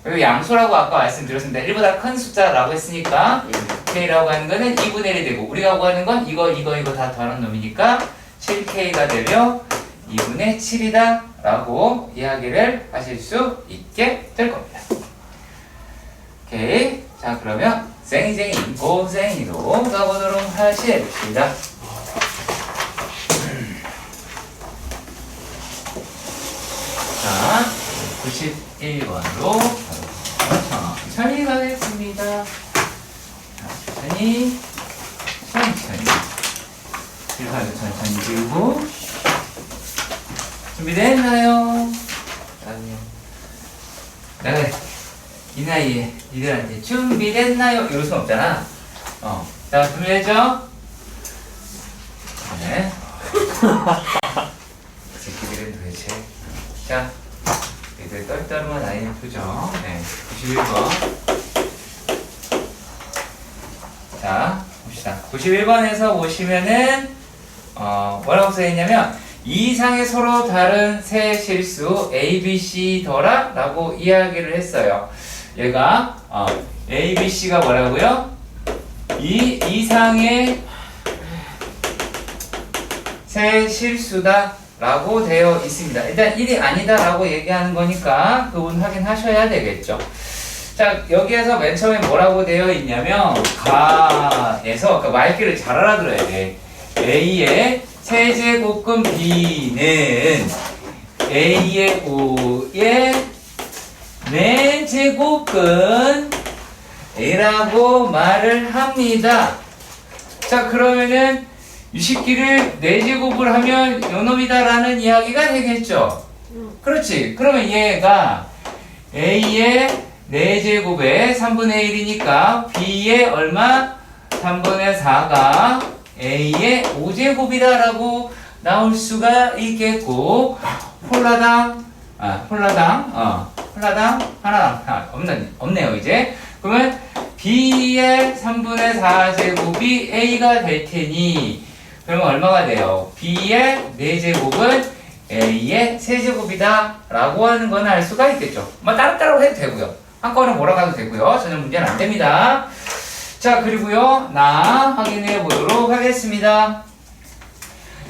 그리고 양수라고 아까 말씀드렸습니다. 1보다 큰 숫자라고 했으니까 K라고 하는 거는 2분의 1이 되고 우리가 구하는 건 이거 다 더하는 놈이니까 7K가 되며 2분의 7이다 라고 이야기를 하실 수 있게 될 겁니다. 오케이. 자, 그러면 쌩쌩이 고생이로 가보도록 하십시다. 자, 91번으로 천천히 가겠습니다. 자, 천천히 길가도 천천히 길고 준비됐나요? 내가 이 나이에 니들한테 준비됐나요? 이럴 순 없잖아. 자, 준비됐죠? 네. 새끼들은 도대체. 자, 얘들 떨떠름한 아이의 표정. 네, 91번. 자, 봅시다. 91번에서 보시면은, 뭐라고 써있냐면, 이 이상의 서로 다른 세 실수 A, B, C 더라 라고 이야기를 했어요. 얘가 A, B, C가 뭐라고요? 이 이상의 세 실수다 라고 되어 있습니다. 일단 1이 아니다 라고 얘기하는 거니까 그분 확인하셔야 되겠죠. 자, 여기에서 맨 처음에 뭐라고 되어 있냐면 가에서 그 말귀를 잘 알아들어야 돼. A의 세제곱근 B는 A의 5의 네 제곱근 A라고 말을 합니다. 자, 그러면은 이 식기를 4제곱을 하면 요놈이다 라는 이야기가 되겠죠. 그렇지. 그러면 얘가 A의 4제곱에 3분의 1이니까 B의 얼마? 3분의 4가 A의 5제곱이다 라고 나올 수가 있겠고 홀라당 하나 없네요 이제. 그러면 B의 3분의 4제곱이 A가 될 테니 그러면 얼마가 돼요? B의 4제곱은 A의 3제곱이다 라고 하는 건 알 수가 있겠죠. 뭐 따로따로 해도 되고요. 한꺼번에 몰아가도 되고요. 전혀 문제는 안 됩니다. 자, 그리고요 나 확인해 보도록 하겠습니다.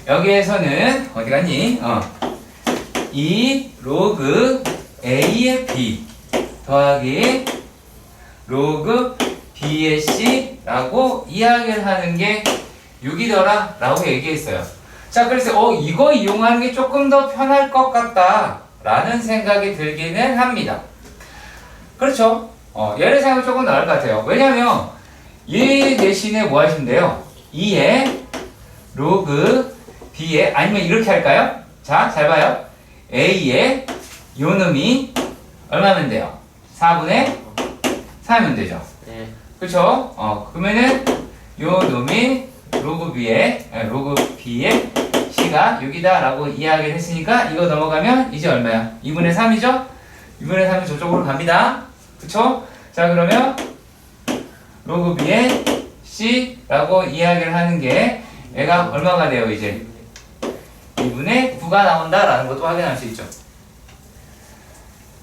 여기에서는 어디 갔니? 이 로그 A의 B 더하기 로그 B의 C 라고 이야기를 하는 게 6이더라 라고 얘기했어요. 자, 그래서 이거 이용하는 게 조금 더 편할 것 같다 라는 생각이 들기는 합니다. 그렇죠? 얘를 생각하면 조금 나을 것 같아요. 왜냐면 얘 대신에 뭐 하시면 돼요? 2의 로그 B의 아니면 이렇게 할까요? 자, 잘 봐요. A의 요놈이 얼마면 돼요? 4분의 4면 되죠. 네. 그쵸? 그러면은 요 놈이 로그 B의 C가 6이다 라고 이야기를 했으니까 이거 넘어가면 이제 얼마야? 2분의 3이죠? 2분의 3이 저쪽으로 갑니다. 그쵸? 자, 그러면 로그 B의 C라고 이야기를 하는 게 얘가 얼마가 돼요 이제? 2분의 9가 나온다라는 것도 확인할 수 있죠.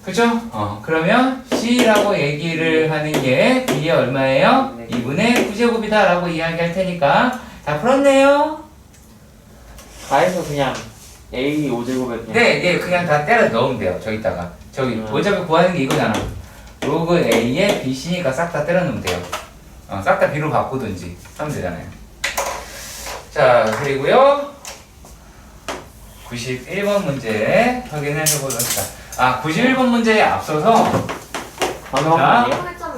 그죠? 그러면 C라고 얘기를 하는 게 B의 얼마예요? 2분의 9제곱이다 라고 이야기할 테니까 다 풀었네요? 가에서 그냥 A 5제곱에 그냥 네, 그냥 다 때려 넣으면 돼요. 저기다가 저기 어차피 구하는 게 이거잖아. 로그 A에 BC니까 싹 다 때려 넣으면 돼요. 싹 다 B로 바꾸든지 하면 되잖아요. 자, 그리고요 91번 문제 확인해 보도록 합시다. 91번 문제에 앞서서 방금 자, 아니에요? 했잖아.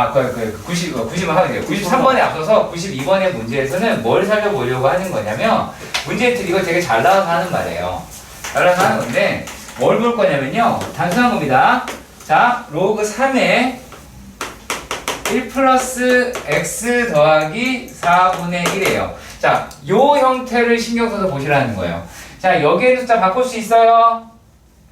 90번 하면 돼요. 93번에 앞서서 92번의 문제에서는 뭘 살펴보려고 하는 거냐면 문제 이거 되게 잘 나와서 하는 말이에요. 잘 나와서 하는 건데 뭘 볼 거냐면요 단순한 겁니다. 자, 로그 3의 1 플러스 x 더하기 4분의 1이에요. 자, 요 형태를 신경 써서 보시라는 거예요. 자, 여기에 숫자 바꿀 수 있어요.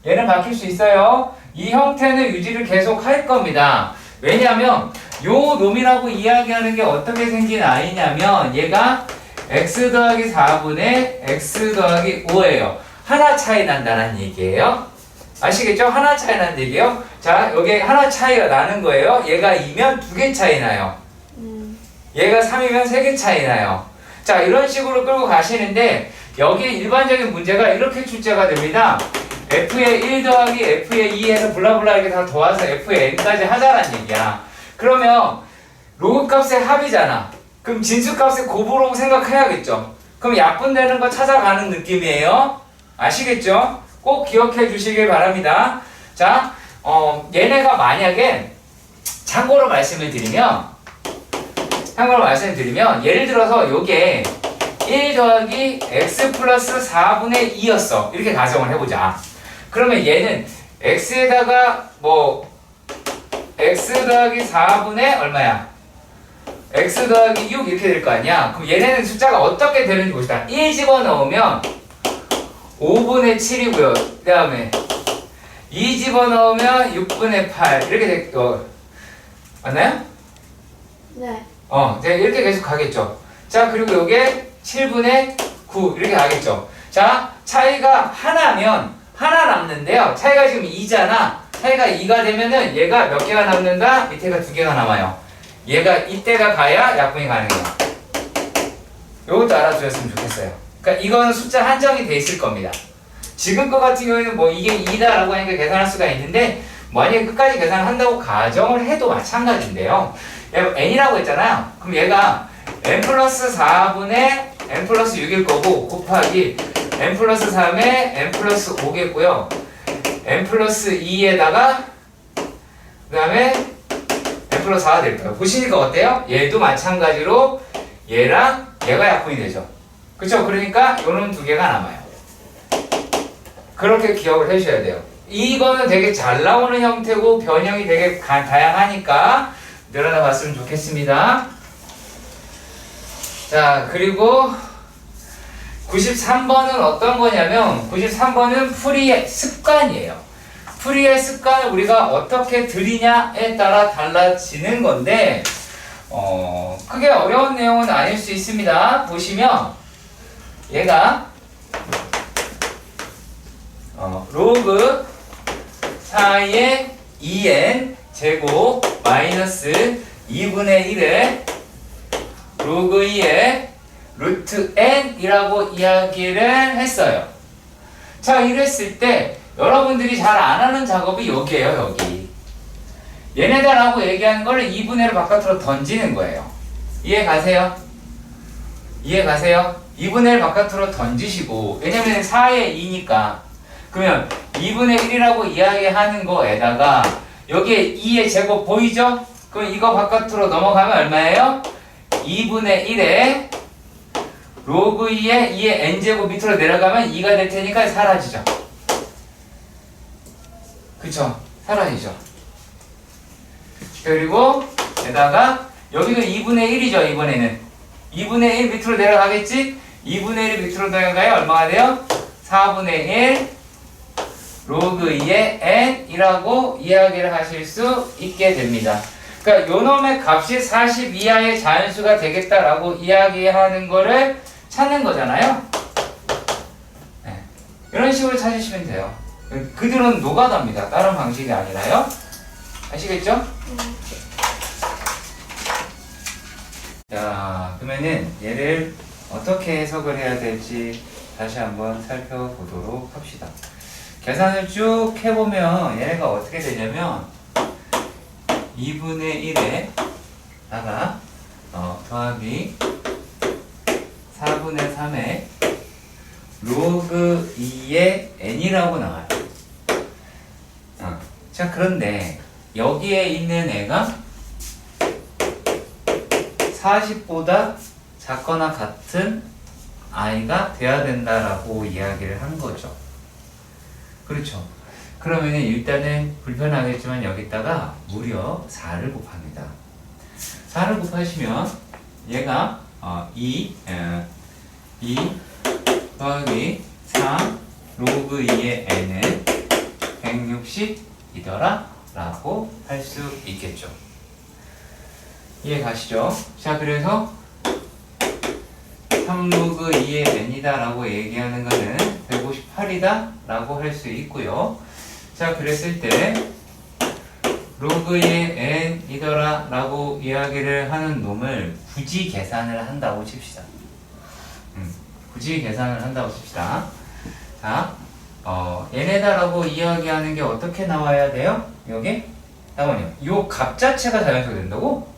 얘는 바뀔 수 있어요. 이 형태는 유지를 계속 할 겁니다. 왜냐하면 요 놈이라고 이야기하는 게 어떻게 생긴 아이냐면 얘가 x 더하기 4분의 x 더하기 5예요. 하나 차이 난다는 얘기예요. 아시겠죠? 하나 차이 나는 얘기예요. 자, 여기 하나 차이가 나는 거예요. 얘가 2면 2개 차이 나요. 얘가 3이면 3개 차이 나요. 자, 이런 식으로 끌고 가시는데 여기에 일반적인 문제가 이렇게 출제가 됩니다. f의 1 더하기 f의 2 해서 블라블라 이렇게 다 더해서 f의 n까지 하자라는 얘기야. 그러면 로그 값의 합이잖아. 그럼 진수 값의 곱으로 생각해야겠죠. 그럼 약분되는 거 찾아가는 느낌이에요. 아시겠죠? 꼭 기억해 주시길 바랍니다. 자, 얘네가 만약에 참고로 말씀을 드리면 예를 들어서 요게 1 더하기 x 플러스 4분의 2였어. 이렇게 가정을 해보자. 그러면 얘는 x에다가 x 더하기 4분의 얼마야? x 더하기 6 이렇게 될 거 아니야? 그럼 얘네는 숫자가 어떻게 되는지 봅시다. 1 집어넣으면 5분의 7이고요. 그 다음에 2 집어넣으면 6분의 8 이렇게 맞나요? 네. 네, 이렇게 계속 가겠죠. 자, 그리고 요게 7분의 9 이렇게 가겠죠. 자, 차이가 하나면 하나 남는데요. 차이가 지금 2잖아. 차이가 2가 되면은 얘가 몇 개가 남는다? 밑에가 2개가 남아요. 얘가 이때가 가야 약분이 가능해요. 요것도 알아두셨으면 좋겠어요. 그러니까 이거는 숫자 한정이 돼 있을 겁니다. 지금 거 같은 경우에는 이게 2다라고 하니까 계산할 수가 있는데 만약에 끝까지 계산한다고 가정을 해도 마찬가지인데요. 얘가 n이라고 했잖아요. 그럼 얘가 n 플러스 4분의 n 플러스 6일 거고 곱하기 n 플러스 3에 n 플러스 5겠고요. n 플러스 2에다가 그 다음에 n 플러스 4가 될 거예요. 보시니까 어때요? 얘도 마찬가지로 얘랑 얘가 약분이 되죠. 그쵸? 그러니까 요놈 2개가 남아요. 그렇게 기억을 해주셔야 돼요. 이거는 되게 잘 나오는 형태고 변형이 되게 다양하니까 늘어나 봤으면 좋겠습니다. 자, 그리고 93번은 어떤 거냐면 93번은 풀이의 습관이에요. 풀이의 습관을 우리가 어떻게 들이냐에 따라 달라지는 건데 크게 어려운 내용은 아닐 수 있습니다. 보시면 얘가 로그 4의 2n 제곱 마이너스 2분의 1에 로그 2의 루트 n이라고 이야기를 했어요. 자, 이랬을 때 여러분들이 잘 안 하는 작업이 여기에요. 여기 얘네다라고 얘기하는 걸 2분의 1을 바깥으로 던지는 거예요. 이해 가세요? 이해 가세요? 2분의 1 바깥으로 던지시고, 왜냐면 4의 2니까 그러면 2분의 1이라고 이야기하는 거에다가 여기에 2의 제곱 보이죠? 그럼 이거 바깥으로 넘어가면 얼마예요? 2분의 1에 로그 2에 2의 n제곱 밑으로 내려가면 2가 될 테니까 사라지죠. 그쵸? 사라지죠. 그리고 게다가 여기도 2분의 1이죠. 이번에는 2분의 1 밑으로 내려가겠지? 2분의 1이 밑으로 내려가야 얼마가 돼요? 4분의 1 로그 2의 n이라고 이야기를 하실 수 있게 됩니다. 그러니까 요놈의 값이 40 이하의 자연수가 되겠다라고 이야기하는 거를 찾는 거잖아요. 네. 이런 식으로 찾으시면 돼요. 그들은 노가다입니다. 다른 방식이 아니라요. 아시겠죠? 자, 그러면은 얘를 어떻게 해석을 해야 될지 다시 한번 살펴보도록 합시다. 계산을 쭉 해보면 얘네가 어떻게 되냐면 2분의 1에다가 더하기 4분의 3에 로그 2의 n이라고 나와요. 자, 그런데 여기에 있는 애가 40보다 작거나 같은 i가 돼야 된다라고 이야기를 한 거죠. 그렇죠. 그러면 일단은 불편하겠지만 여기다가 무려 4를 곱합니다. 4를 곱하시면 얘가 2 더하기 3 로그 2의 n은 160이더라 라고 할 수 있겠죠. 이해 가시죠? 자, 그래서 3 로그 2의 n이다 라고 얘기하는 거는 158이다 라고 할 수 있고요. 자, 그랬을 때 로그의 n이더라 라고 이야기를 하는 놈을 굳이 계산을 한다고 칩시다. 굳이 계산을 한다고 칩시다. 자, n에다 라고 이야기하는 게 어떻게 나와야 돼요? 여기? 잠깐만요. 요 값 자체가 자연수가 된다고?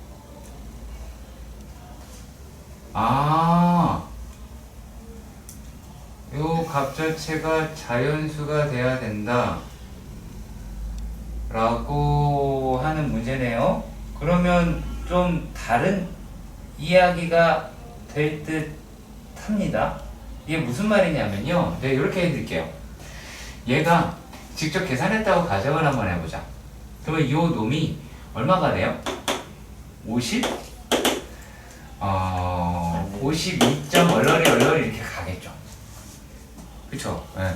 요 값 자체가 자연수가 돼야 된다 라고 하는 문제네요. 그러면 좀 다른 이야기가 될 듯 합니다. 이게 무슨 말이냐면요. 네, 이렇게 해드릴게요. 얘가 직접 계산했다고 가정을 한번 해보자. 그러면 이 놈이 얼마가 돼요? 50? 52점 얼러리 이렇게 가겠죠. 그쵸? 네.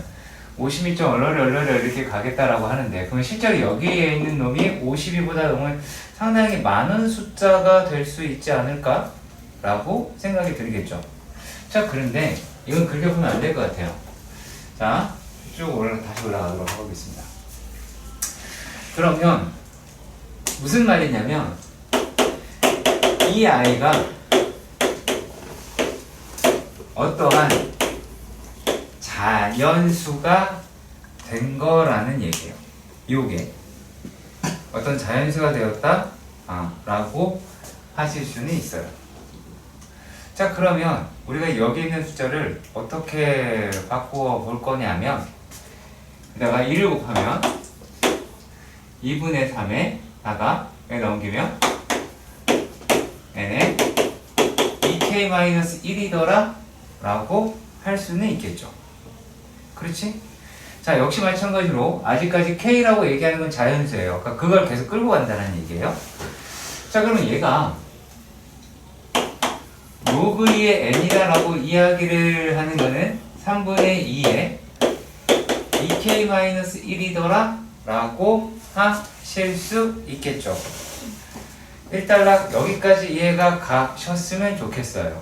52점 얼러리 이렇게 가겠다라고 하는데, 그럼 실제로 여기에 있는 놈이 52보다 너무 상당히 많은 숫자가 될 수 있지 않을까? 라고 생각이 들겠죠. 자, 그런데 이건 그렇게 보면 안 될 것 같아요. 자, 쭉 다시 올라가도록 하겠습니다. 그러면 무슨 말이냐면 이 아이가 어떠한 자연수가 된 거라는 얘기예요. 요게 어떤 자연수가 되었다 라고 하실 수는 있어요. 자, 그러면 우리가 여기 있는 숫자를 어떻게 바꾸어 볼 거냐면, 여기다가 1을 곱하면 2분의 3에다가 여기 넘기면 n에 2k-1이더라 라고 할 수는 있겠죠. 그렇지? 자, 역시 마찬가지로 아직까지 k라고 얘기하는 건 자연수예요. 그러니까 그걸 계속 끌고 간다는 얘기예요. 자, 그러면 얘가 로그 2의 n이라고 이야기를 하는 거는 3분의 2에 2k-1이더라 라고 하실 수 있겠죠. 일단락 여기까지 이해가 가셨으면 좋겠어요.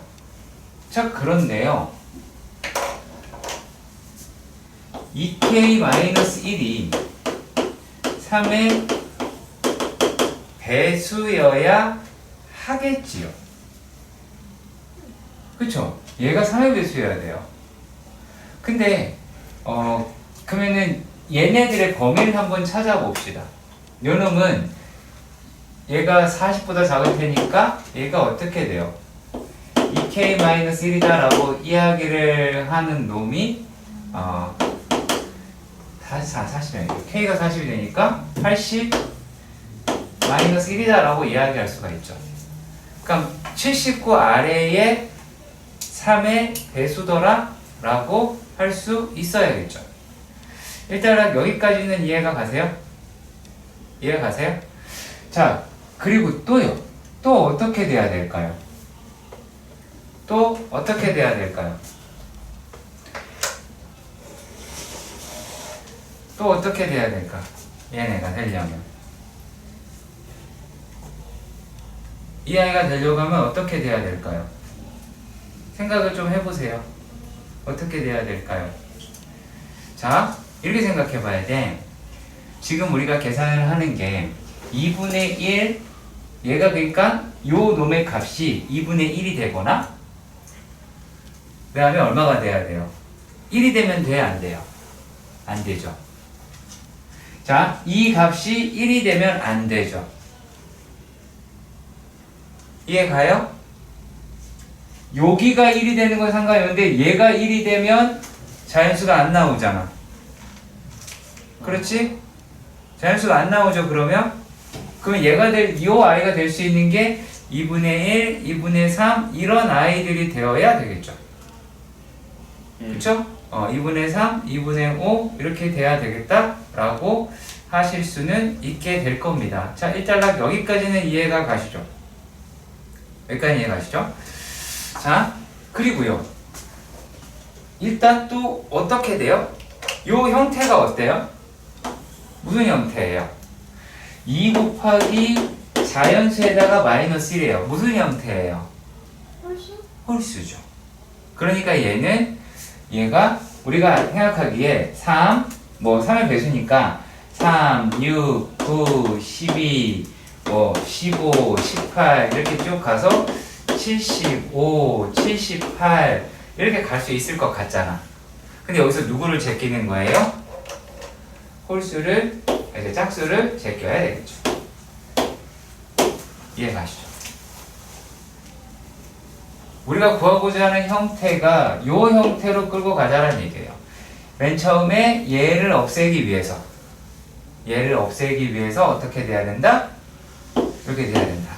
자, 그런데요, 2k-1이 3의 배수여야 하겠지요. 그쵸? 얘가 3의 배수여야 돼요. 근데 그러면은 얘네들의 범위를 한번 찾아봅시다. 요 놈은 얘가 40보다 작을 테니까 얘가 어떻게 돼요? 2k-1이다 라고 이야기를 하는 놈이 40이에요. k가 40이 되니까 80-1이다 라고 이야기할 수가 있죠. 그럼 79 아래에 3의 배수더라 라고 할 수 있어야겠죠. 일단 여기까지는 이해가 가세요? 이해가 가세요? 자, 그리고 또요. 또 어떻게 돼야 될까요? 또 어떻게 돼야 될까요? 또 어떻게 돼야 될까? 얘네가 되려면. 이 아이가 되려고 하면 어떻게 돼야 될까요? 생각을 좀 해보세요. 어떻게 돼야 될까요? 자, 이렇게 생각해 봐야 돼. 지금 우리가 계산을 하는 게 2분의 1, 얘가 그러니까 요 놈의 값이 2분의 1이 되거나, 그 다음에 얼마가 돼야 돼요? 1이 되면 돼, 안 돼요? 안 되죠. 자, 이 값이 1이 되면 안 되죠. 이해 가요? 여기가 1이 되는 건 상관이 없는데 얘가 1이 되면 자연수가 안 나오잖아. 그렇지? 자연수가 안 나오죠. 그러면 얘가 이 아이가 될 수 있는 게 2분의 1, 2분의 3 이런 아이들이 되어야 되겠죠. 그쵸? 2분의 3, 2분의 5 이렇게 돼야 되겠다라고 하실 수는 있게 될 겁니다. 자, 일단 여기까지는 이해가 가시죠? 여기까지 이해가시죠? 자, 그리고요. 일단 또 어떻게 돼요? 요 형태가 어때요? 무슨 형태예요? 2 곱하기 자연수에다가 마이너스 1이에요. 무슨 형태예요? 홀수? 홀수죠. 그러니까 얘가 우리가 생각하기에 3의 배수니까 3, 6, 9, 12, 15, 18 이렇게 쭉 가서 75, 78 이렇게 갈 수 있을 것 같잖아. 근데 여기서 누구를 제끼는 거예요? 홀수를, 이제 짝수를 제껴야 되겠죠. 이해가시죠? 우리가 구하고자 하는 형태가 이 형태로 끌고 가자는 얘기예요. 맨 처음에 얘를 없애기 위해서 어떻게 돼야 된다? 이렇게 돼야 된다.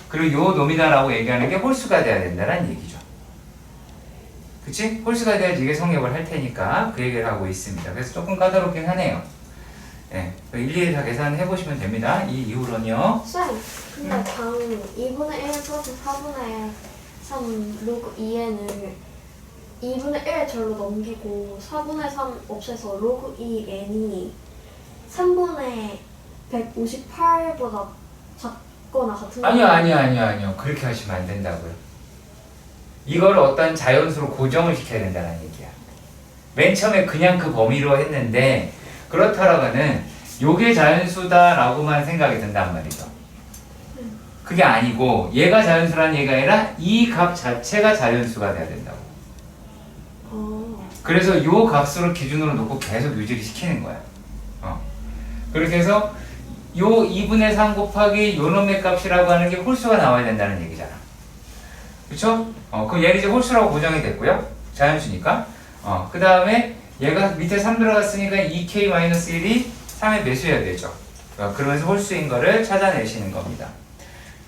그리고 요 놈이다라고 얘기하는 게 홀수가 돼야 된다는 얘기죠. 그치? 홀수가 돼야지 이게 성립을 할 테니까 그 얘기를 하고 있습니다. 그래서 조금 까다롭긴 하네요. 네, 일일이 다 계산해 보시면 됩니다. 이 이후로는요. 쌤, 근데 방 2분의 1 플러스 4분의 3 로그 2n을 2분의 1 절로 넘기고 4분의 3 없애서 로그 2n이 3분의 158보다 작거나 같은 아니요. 그렇게 하시면 안 된다고요. 이걸 어떤 자연수로 고정을 시켜야 된다는 얘기야. 맨 처음에 그냥 그 범위로 했는데 그렇다라고는 요게 자연수다라고만 생각이 든단 말이죠. 그게 아니고 얘가 자연수라는 얘기가 아니라 이 값 자체가 자연수가 돼야 된다고. 그래서 요 값으로 기준으로 놓고 계속 유지를 시키는 거야. 그렇게 해서 요 2분의 3 곱하기 요 놈의 값이라고 하는 게 홀수가 나와야 된다는 얘기잖아. 그쵸? 그럼 얘는 이제 홀수라고 고정이 됐고요. 자연수니까. 그 다음에 얘가 밑에 3 들어갔으니까 2k-1이 3의 매수여야 되죠. 그러면서 홀수인 거를 찾아내시는 겁니다.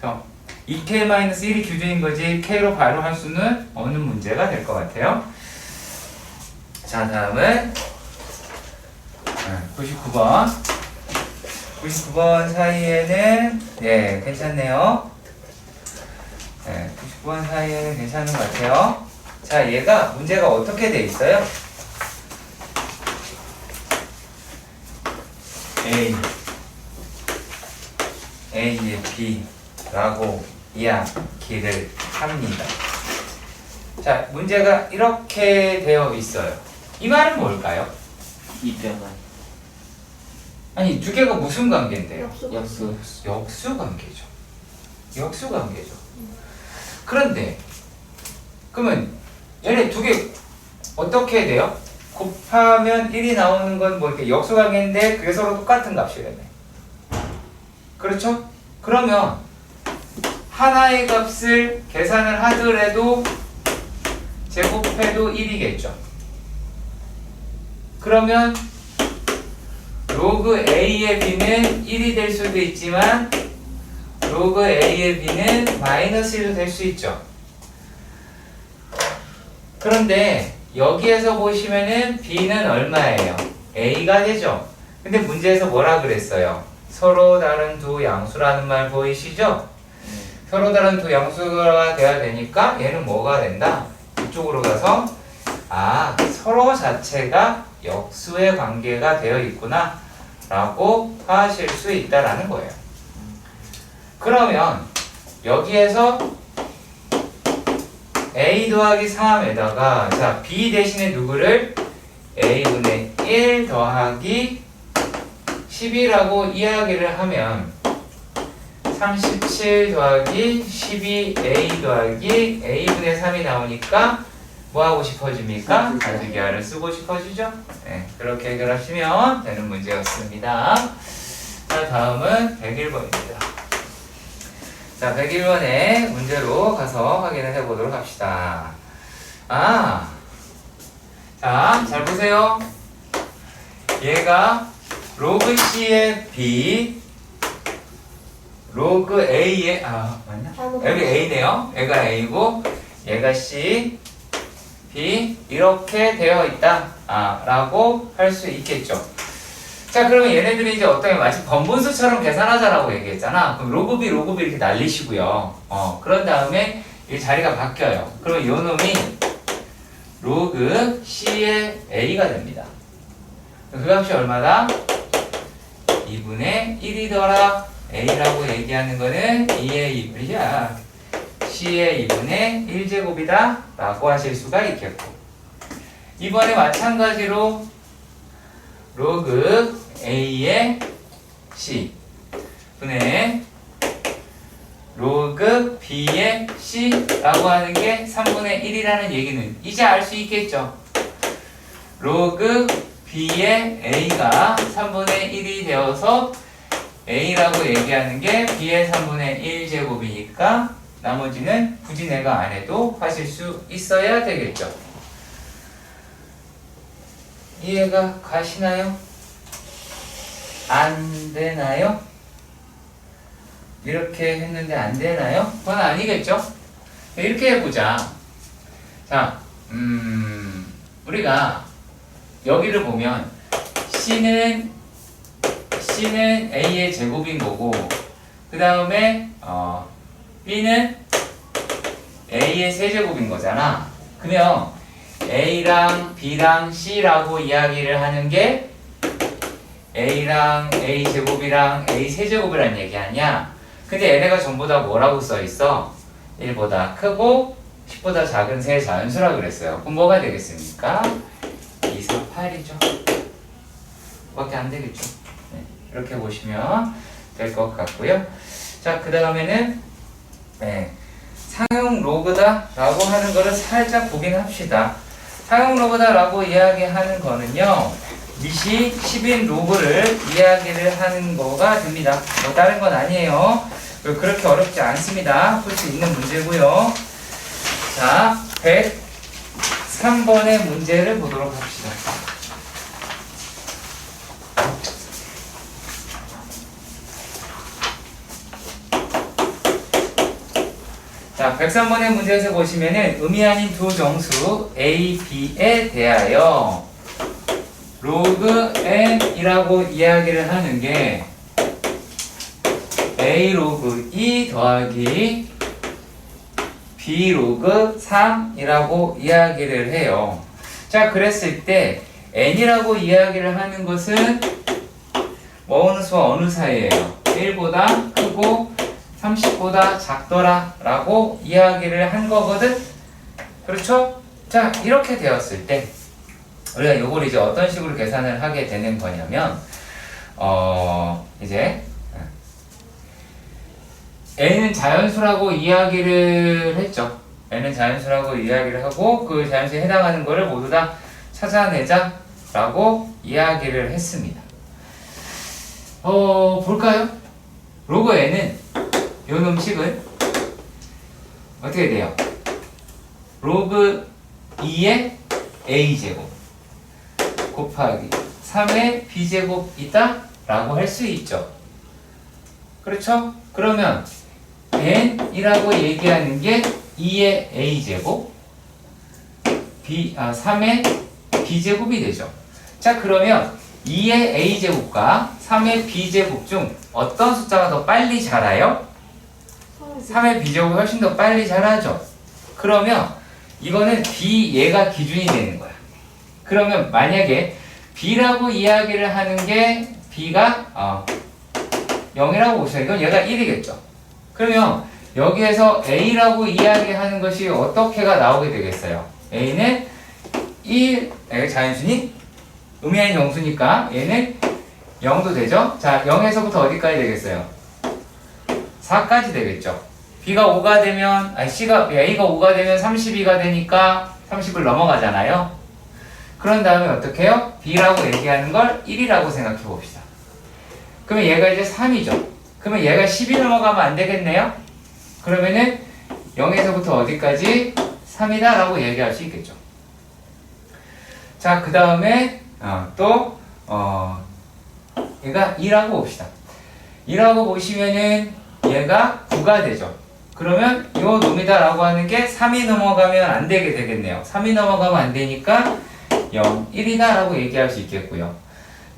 그래서 2k-1이 기준인 거지 k로 바로 할 수는 없는 문제가 될 것 같아요. 자, 다음은 99번. 99번 사이에는 네, 괜찮네요. 네, 99번 사이에는 괜찮은 것 같아요. 자, 얘가 문제가 어떻게 돼 있어요? A에 B라고 이야기를 합니다. 자, 문제가 이렇게 되어 있어요. 이 말은 뭘까요? 이변환 아니, 두 개가 무슨 관계인데요? 역수 역수 관계죠. 역수 관계죠. 그런데 그러면 얘네 두 개 어떻게 돼요? 곱하면 1이 나오는 건 뭐 이렇게 역수 관계인데 그게 서로 똑같은 값이라네. 그렇죠? 그러면 하나의 값을 계산을 하더라도 제곱해도 1이겠죠. 그러면 로그 A의 B는 1이 될 수도 있지만 로그 A의 B는 마이너스 1도 될 수 있죠. 그런데 여기에서 보시면은 B는 얼마예요? A가 되죠. 근데 문제에서 뭐라 그랬어요? 서로 다른 두 양수라는 말 보이시죠? 서로 다른 두 양수가 돼야 되니까 얘는 뭐가 된다? 이쪽으로 가서 서로 자체가 역수의 관계가 되어 있구나 라고 하실 수 있다라는 거예요. 그러면 여기에서 A 더하기 3에다가 자 B 대신에 누구를 A분의 1 더하기 10이라고 이야기를 하면 37 더하기 12A 더하기 A분의 3이 나오니까 뭐 하고 싶어집니까? 가주기하를 쓰고 싶어지죠? 네, 그렇게 해결하시면 되는 문제였습니다. 자, 다음은 101번입니다. 자, 101번의 문제로 가서 확인을 해보도록 합시다. 자, 잘 보세요. 얘가 로그 C의 B, 로그 A의, 맞나? 여기 A네요. 얘가 A고, 얘가 C, B, 이렇게 되어 있다. 라고 할 수 있겠죠. 자, 그러면 얘네들이 이제 어떤 게 마치 번분수처럼 계산하자라고 얘기했잖아. 그럼 로그 B 이렇게 날리시고요. 그런 다음에 이 자리가 바뀌어요. 그러면 요 놈이 로그 C의 A가 됩니다. 그 값이 얼마다? 2분의 1이더라. A라고 얘기하는 거는 2의 2분이야. C의 2분의 1제곱이다. 라고 하실 수가 있겠고. 이번에 마찬가지로 로그 A의 C 분의 로그 B의 C라고 하는 게 3분의 1이라는 얘기는 이제 알 수 있겠죠. 로그 B의 A가 3분의 1이 되어서 A라고 얘기하는 게 B의 3분의 1제곱이니까 나머지는 굳이 내가 안 해도 하실 수 있어야 되겠죠. 이해가 가시나요? 안 되나요? 이렇게 했는데 안 되나요? 그건 아니겠죠? 이렇게 해보자. 자, 우리가 여기를 보면 C는 A의 제곱인 거고, 그 다음에 B는 A의 세제곱인 거잖아. 그러면 A랑 B랑 C라고 이야기를 하는 게 A랑 A 제곱이랑 A 세제곱이란 얘기 아니야? 근데 얘네가 전부 다 뭐라고 써있어? 1보다 크고 10보다 작은 세 자연수라고 그랬어요. 그럼 뭐가 되겠습니까? 2, 4, 8이죠. 밖에 안 되겠죠. 네, 이렇게 보시면 될 것 같고요. 자, 그 다음에는 상용 로그다 라고 하는 거를 살짝 보긴 합시다. 상용 로그다 라고 이야기하는 거는요, 미시 10인 로그를 이야기를 하는 거가 됩니다. 뭐 다른 건 아니에요. 그렇게 어렵지 않습니다. 풀 수 있는 문제고요. 자, 103번의 문제를 보도록 합시다. 자, 103번의 문제에서 보시면은 의미 아닌 두 정수 A, B에 대하여 로그 n이라고 이야기를 하는 게 A 로그 2 더하기 B 로그 3이라고 이야기를 해요. 자, 그랬을 때 n이라고 이야기를 하는 것은 어느 수와 어느 사이예요? 1보다 크고 30보다 작더라 라고 이야기를 한 거거든. 그렇죠? 자, 이렇게 되었을 때 우리가 이걸 이제 어떤 식으로 계산을 하게 되는 거냐면 이제 n은 자연수라고 이야기를 했죠. n은 자연수라고 이야기를 하고 그 자연수에 해당하는 거를 모두 다 찾아내자 라고 이야기를 했습니다. 볼까요? 로그 n은 요 놈식은 어떻게 돼요? 로그 2의 a제곱 곱하기 3의 b제곱이다 라고 할 수 있죠. 그렇죠? 그러면 n이라고 얘기하는 게 2의 a제곱 3의 b제곱이 되죠. 자, 그러면 2의 a제곱과 3의 b제곱 중 어떤 숫자가 더 빨리 자라요? 3의 b제곱이 훨씬 더 빨리 자라죠. 그러면 이거는 얘가 기준이 되는 거야. 그러면 만약에 b라고 이야기를 하는 게 b가 0이라고 보시면 이건 얘가 1이겠죠. 그러면 여기에서 a라고 이야기하는 것이 어떻게가 나오게 되겠어요? a는 1, 자연수니 의미 아닌 정수니까 얘는 0도 되죠. 자, 0에서부터 어디까지 되겠어요? 4까지 되겠죠. b가 5가 되면 a가 5가 되면 32가 되니까 30을 넘어가잖아요. 그런 다음에 어떻게 해요? b라고 얘기하는 걸 1이라고 생각해 봅시다. 그러면 얘가 이제 3이죠. 그러면 얘가 10이 넘어가면 안 되겠네요. 그러면은 0에서부터 어디까지? 3이다 라고 얘기할 수 있겠죠. 자, 그 다음에 얘가 2라고 봅시다. 2라고 보시면은 얘가 9가 되죠. 그러면 요 놈이다 라고 하는 게 3이 넘어가면 안 되게 되겠네요. 3이 넘어가면 안 되니까 0, 1이다 라고 얘기할 수 있겠고요.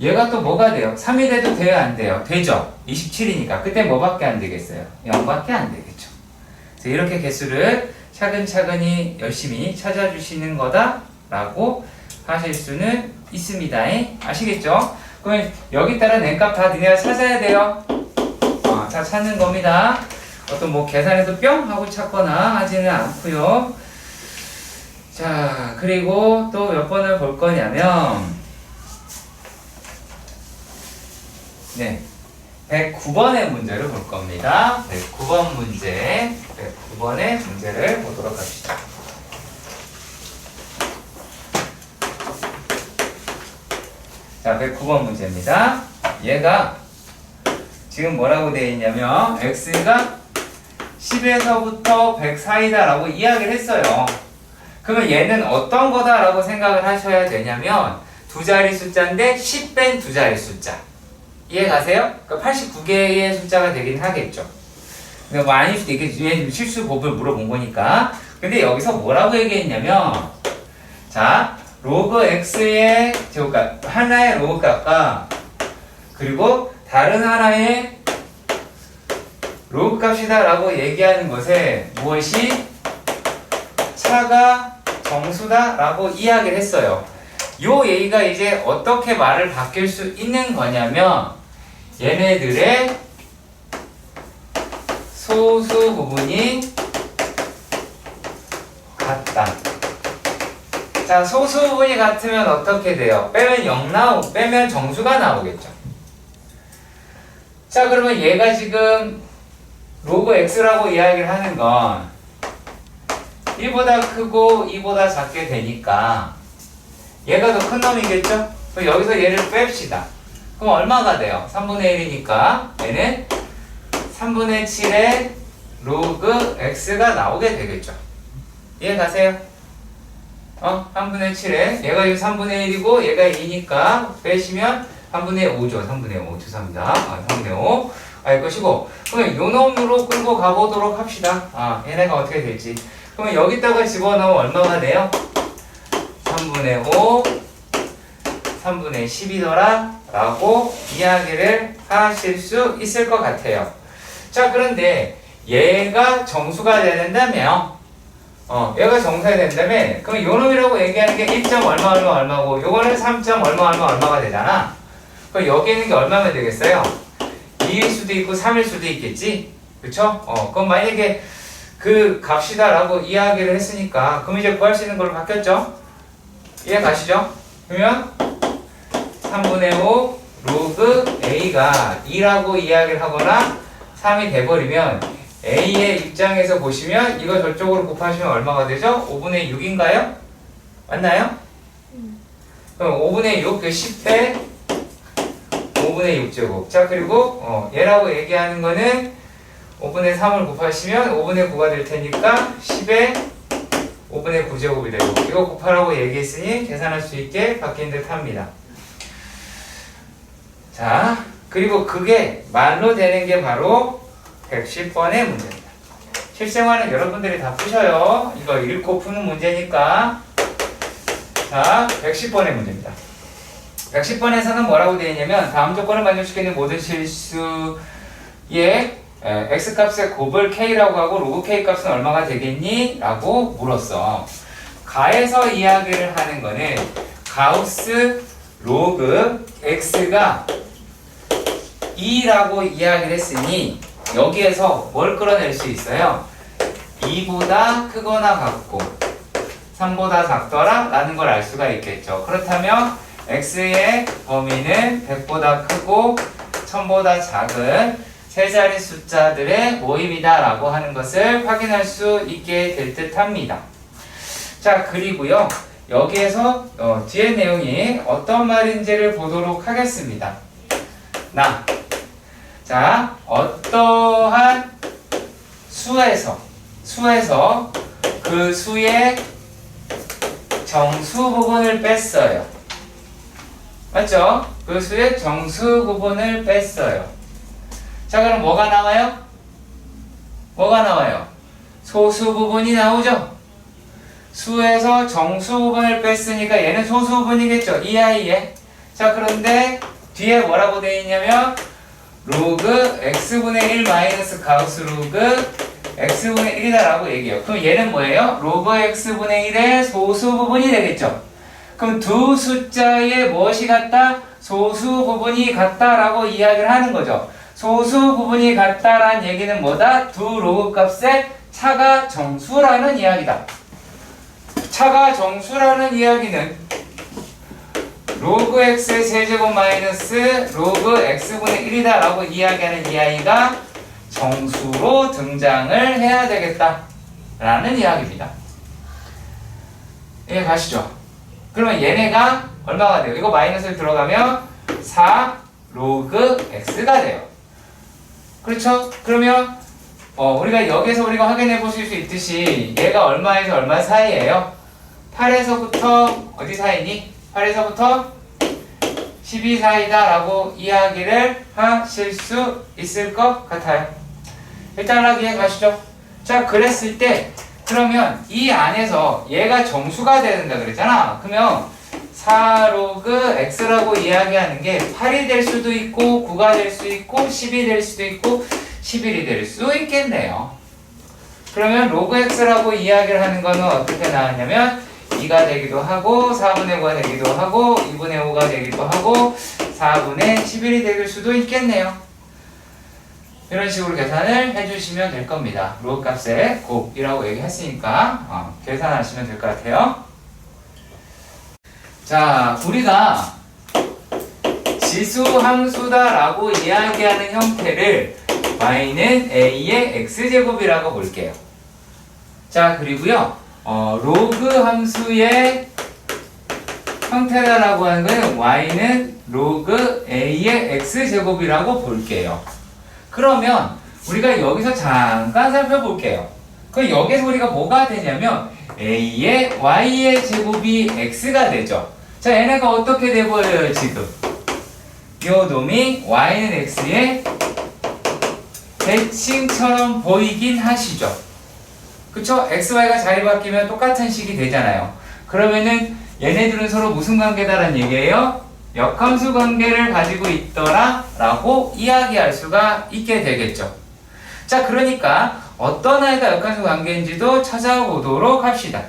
얘가 또 뭐가 돼요? 3이 돼도 돼요? 안 돼요? 되죠? 27이니까. 그때 뭐밖에 안 되겠어요? 0밖에 안 되겠죠. 그래서 이렇게 개수를 차근차근히 열심히 찾아주시는 거다라고 하실 수는 있습니다. 아시겠죠? 그러면 여기 따른 n값 다 니네가 찾아야 돼요. 다 찾는 겁니다. 어떤 뭐 계산해서 뿅 하고 찾거나 하지는 않고요. 자, 그리고 또 몇 번을 볼 거냐면 네, 109번의 문제를 볼 겁니다. 109번 문제, 109번의 문제를 보도록 합시다. 자, 109번 문제입니다. 얘가 지금 뭐라고 되어 있냐면 x가 10에서부터 100 사이다 라고 이야기를 했어요. 그러면 얘는 어떤 거다 라고 생각을 하셔야 되냐면 두 자리 숫자인데 10 뺀 두 자리 숫자. 이해 가세요? 그러니까 89개의 숫자가 되긴 하겠죠. 근데 뭐 아닐 수도 있겠지. 실수 법을 물어본 거니까. 근데 여기서 뭐라고 얘기했냐면 자, 로그 x의 제곱값, 하나의 로그 값과 그리고 다른 하나의 로그 값이다 라고 얘기하는 것에 무엇이 차가 정수다 라고 이야기를 했어요. 요 얘기가 이제 어떻게 말을 바뀔 수 있는 거냐면 얘네들의 소수 부분이 같다. 자, 소수 부분이 같으면 어떻게 돼요? 빼면 정수가 나오겠죠. 자, 그러면 얘가 지금 로그 x라고 이야기를 하는 건 1보다 크고 2보다 작게 되니까 얘가 더 큰 놈이겠죠? 그럼 여기서 얘를 뺍시다. 그럼 얼마가 돼요? 3분의 1이니까 얘는 3분의 7의 로그 x가 나오게 되겠죠. 이해 가세요? 3분의 7에 얘가 지금 3분의 1이고 얘가 2니까 빼시면 3분의 5죠. 3분의 5. 죄송합니다. 3분의 5. 것이고 그러면 요 놈으로 끌고 가보도록 합시다. 얘네가 어떻게 될지. 그러면 여기다가 집어넣으면 얼마가 돼요? 3분의 5, 3분의 10이더라 라고 이야기를 하실 수 있을 것 같아요. 자, 그런데 얘가 정수가 된다며 얘가 정수가 된다면 그럼 요 놈이라고 얘기하는 게 1점 얼마 얼마고 요거는 3점 얼마 얼마가 되잖아. 그럼 여기 있는 게 얼마면 되겠어요? 2일 수도 있고 3일 수도 있겠지? 그쵸? 그럼 만약에 그 값이다 라고 이야기를 했으니까 그럼 이제 구할 수 있는 걸로 바뀌었죠? 이해 가시죠? 그러면 3분의 5 로그 a가 2라고 이야기를 하거나 3이 돼버리면 a의 입장에서 보시면 이거 저쪽으로 곱하시면 얼마가 되죠? 5분의 6인가요? 맞나요? 그럼 5분의 6, 그 10배 5분의 6제곱. 자, 그리고 얘라고 얘기하는 거는 5분의 3을 곱하시면 5분의 9가 될 테니까 10에 5분의 9제곱이 되고 이거 곱하라고 얘기했으니 계산할 수 있게 바뀐 듯 합니다. 자, 그리고 그게 말로 되는 게 바로 110번의 문제입니다. 실생활은 여러분들이 다 푸셔요. 이거 읽고 푸는 문제니까. 자, 110번의 문제입니다. 110번에서는 뭐라고 되어 있냐면 다음 조건을 만족시키는 모든 실수의 x값의 곱을 k라고 하고 로그 k값은 얼마가 되겠니? 라고 물었어. 가에서 이야기를 하는 거는 가우스 로그 x가 2라고 이야기를 했으니 여기에서 뭘 끌어낼 수 있어요? 2보다 크거나 같고 3보다 작더라 라는 걸 알 수가 있겠죠. 그렇다면 x의 범위는 100보다 크고 1000보다 작은 세 자리 숫자들의 모임이다 라고 하는 것을 확인할 수 있게 될 듯 합니다. 자, 그리고요 여기에서 뒤에 내용이 어떤 말인지를 보도록 하겠습니다. 자, 어떠한 수에서 그 수의 정수 부분을 뺐어요. 맞죠? 그 수의 정수 부분을 뺐어요. 자, 그럼 뭐가 나와요? 소수 부분이 나오죠? 수에서 정수 부분을 뺐으니까 얘는 소수 부분이겠죠? 이 아이의. 자, 그런데 뒤에 뭐라고 되어 있냐면 로그 x분의 1 마이너스 가우스 로그 x분의 1이다 라고 얘기해요. 그럼 얘는 뭐예요? 로그 x분의 1의 소수 부분이 되겠죠. 그럼 두 숫자의 무엇이 같다? 소수 부분이 같다라고 이야기를 하는 거죠. 소수 부분이 같다라는 얘기는 뭐다? 두 로그 값의 차가 정수라는 이야기다. 차가 정수라는 이야기는 로그 x의 세제곱 마이너스 로그 x분의 1이다 라고 이야기하는 이 아이가 정수로 등장을 해야 되겠다 라는 이야기입니다. 이해 가시죠? 그러면 얘네가 얼마가 돼요? 이거 마이너스를 들어가면 4 로그 x가 돼요. 그렇죠? 그러면 우리가 여기서 우리가 확인해 보실 수 있듯이 얘가 얼마에서 얼마 사이예요? 8에서부터 어디 사이니? 8에서부터 12 사이다 라고 이야기를 하실 수 있을 것 같아요. 일단 이해 가시죠? 자, 그랬을 때 그러면 이 안에서 얘가 정수가 된다 그랬잖아. 그러면 4 로그 x라고 이야기하는 게 8이 될 수도 있고 9가 될 수 있고 10이 될 수도 있고 11이 될 수 있겠네요. 그러면 로그 x라고 이야기를 하는 거는 어떻게 나왔냐면 2가 되기도 하고 4분의 5가 되기도 하고 2분의 5가 되기도 하고 4분의 11이 될 수도 있겠네요. 이런 식으로 계산을 해주시면 될 겁니다. 로그 값의 곱이라고 얘기했으니까 계산하시면 될 것 같아요. 자, 우리가 지수 함수다라고 이야기하는 형태를 y는 a의 x제곱이라고 볼게요. 자, 그리고요 로그 함수의 형태다라고 하는 거는 y는 로그 a의 x제곱이라고 볼게요. 그러면 우리가 여기서 잠깐 살펴볼게요. 그럼 여기서 우리가 뭐가 되냐면 a의 y의 제곱이 x가 되죠. 자, 얘네가 어떻게 돼버려요 지금? 요 놈이 y는 x의 대칭처럼 보이긴 하시죠. 그쵸? x, y가 자리 바뀌면 똑같은 식이 되잖아요. 그러면은 얘네들은 서로 무슨 관계다라는 얘기예요? 역함수 관계를 가지고 있더라 라고 이야기할 수가 있게 되겠죠. 자, 그러니까 어떤 아이가 역함수 관계인지도 찾아보도록 합시다.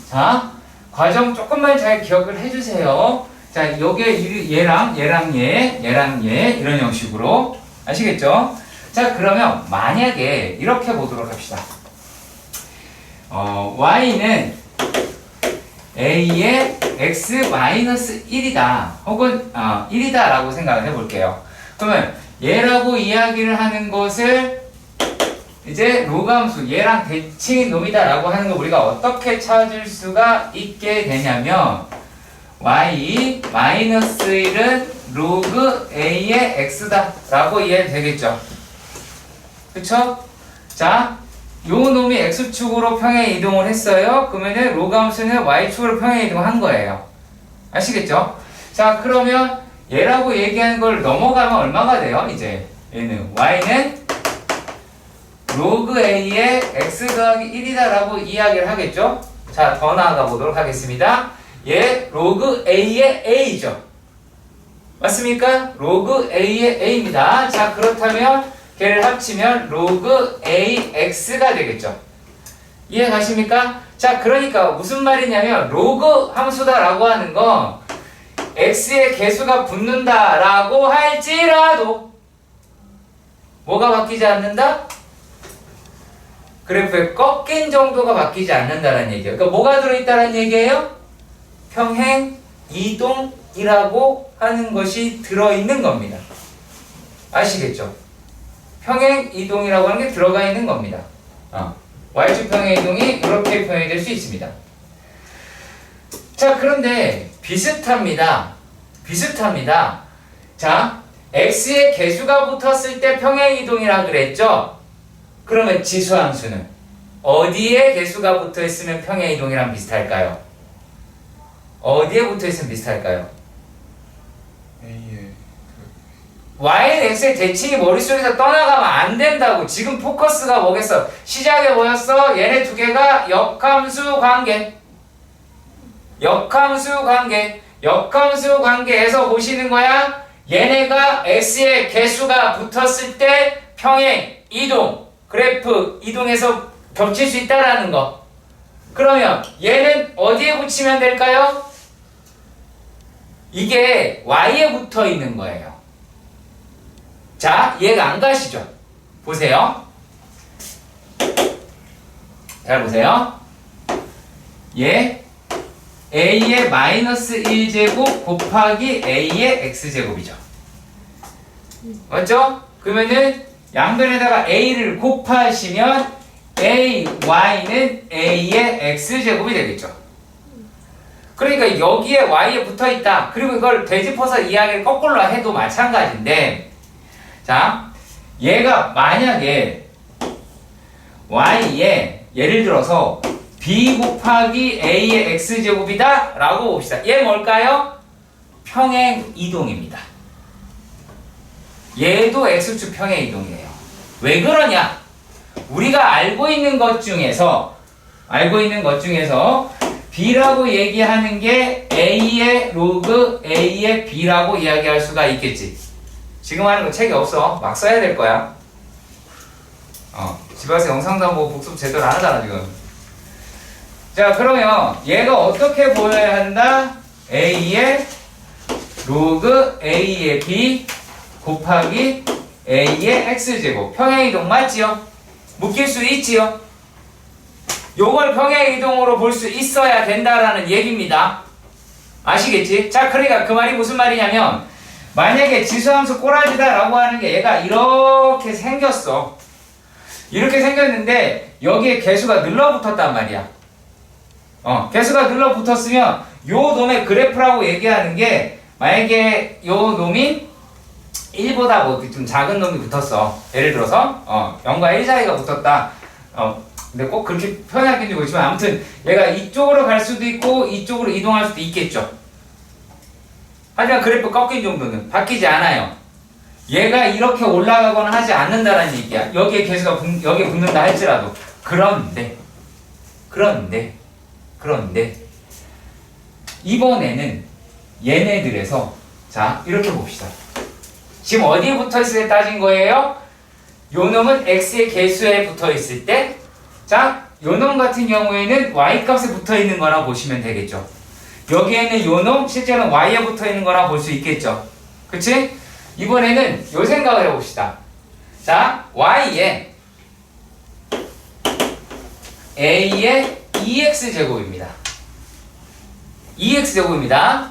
자, 과정 조금만 잘 기억을 해주세요. 자, 요게 얘랑 얘 이런 형식으로 아시겠죠? 자, 그러면 만약에 이렇게 보도록 합시다. y는 a의 x-1이다 혹은 1이다 라고 생각을 해볼게요. 그러면 얘라고 이야기를 하는 것을 이제 로그 함수 얘랑 대칭인 놈이다 라고 하는 걸 우리가 어떻게 찾을 수가 있게 되냐면 y-1은 로그 a의 x다 라고 이해되겠죠. 그쵸? 자, 요 놈이 x축으로 평행 이동을 했어요. 그러면은 로그 함수는 y축으로 평행 이동한 거예요. 아시겠죠? 자, 그러면 얘라고 얘기하는 걸 넘어가면 얼마가 돼요? 이제 얘는 y는 로그 a의 x 더하기 1이다 라고 이야기를 하겠죠? 자, 더 나아가 보도록 하겠습니다. 얘 로그 a의 a죠. 맞습니까? 로그 a의 a입니다. 자, 그렇다면 걔를 합치면 로그 ax가 되겠죠. 이해 가십니까? 자, 그러니까 무슨 말이냐면 로그 함수다라고 하는 건 x의 개수가 붙는다라고 할지라도 뭐가 바뀌지 않는다? 그래프의 꺾인 정도가 바뀌지 않는다는 얘기예요. 그러니까 뭐가 들어있다는 얘기예요? 평행 이동이라고 하는 것이 들어있는 겁니다. 아시겠죠? 평행 이동이라고 하는 게 들어가 있는 겁니다. y축 평행 이동이 이렇게 표현이 될 수 있습니다. 자, 그런데 비슷합니다. 자, x의 개수가 붙었을 때 평행 이동이라 그랬죠? 그러면 지수함수는 어디에 개수가 붙어 있으면 평행 이동이랑 비슷할까요? 어디에 붙어 있으면 비슷할까요? A의 y는 x의 대칭이 머릿속에서 떠나가면 안 된다고. 지금 포커스가 뭐겠어? 시작에 뭐였어? 얘네 두 개가 역함수 관계. 역함수 관계에서 보시는 거야. 얘네가 x의 개수가 붙었을 때 평행, 이동, 그래프 이동해서 겹칠 수 있다라는 거. 그러면 얘는 어디에 붙이면 될까요? 이게 y에 붙어 있는 거예요. 자, 이해가 안 가시죠? 보세요. 잘 보세요. 얘 a의 마이너스 1제곱 곱하기 a의 x제곱이죠. 맞죠? 그러면은 양변에다가 a를 곱하시면 ay는 a의 x제곱이 되겠죠. 그러니까 여기에 y에 붙어있다. 그리고 이걸 되짚어서 이야기를 거꾸로 해도 마찬가지인데, 자, 얘가 만약에 y에 예를 들어서 b 곱하기 a의 x제곱이다 라고 봅시다. 얘 뭘까요? 평행 이동입니다. 얘도 x축 평행 이동이에요. 왜 그러냐? 우리가 알고 있는 것 중에서 b라고 얘기하는 게 a의 로그 a의 b라고 이야기할 수가 있겠지. 지금 하는 거 책이 없어. 막 써야 될 거야. 집에 와서 영상도 안 보고 복습 제대로 안 하잖아 지금. 자, 그러면 얘가 어떻게 보여야 한다? a의 로그 a의 b 곱하기 a의 x제곱. 평행이동 맞지요? 묶일 수 있지요? 요걸 평행이동으로 볼 수 있어야 된다라는 얘기입니다. 아시겠지? 자, 그러니까 그 말이 무슨 말이냐면, 만약에 지수함수 꼬라지다 라고 하는 게 얘가 이렇게 생겼어. 이렇게 생겼는데 여기에 개수가 늘러붙었단 말이야. 개수가 늘러붙었으면 요 놈의 그래프라고 얘기하는 게, 만약에 요 놈이 1보다 뭐 좀 작은 놈이 붙었어. 예를 들어서 0과 1 사이가 붙었다. 근데 꼭 그렇게 표현할 건지 모르지만 아무튼 얘가 이쪽으로 갈 수도 있고 이쪽으로 이동할 수도 있겠죠. 하지만 그래프 꺾인 정도는 바뀌지 않아요. 얘가 이렇게 올라가거나 하지 않는다라는 얘기야. 여기에 개수가 여기에 붙는다 할지라도. 그런데 이번에는 얘네들에서, 자, 이렇게 봅시다. 지금 어디에 붙어있을 때 따진 거예요? 요놈은 x의 개수에 붙어있을 때, 자, 요놈 같은 경우에는 y값에 붙어있는 거라 보시면 되겠죠. 여기에는 요놈 실제로는 y에 붙어있는 거라 볼 수 있겠죠. 그치? 이번에는 요 생각을 해봅시다. 자, y에 a의 2x제곱입니다. 2x제곱입니다.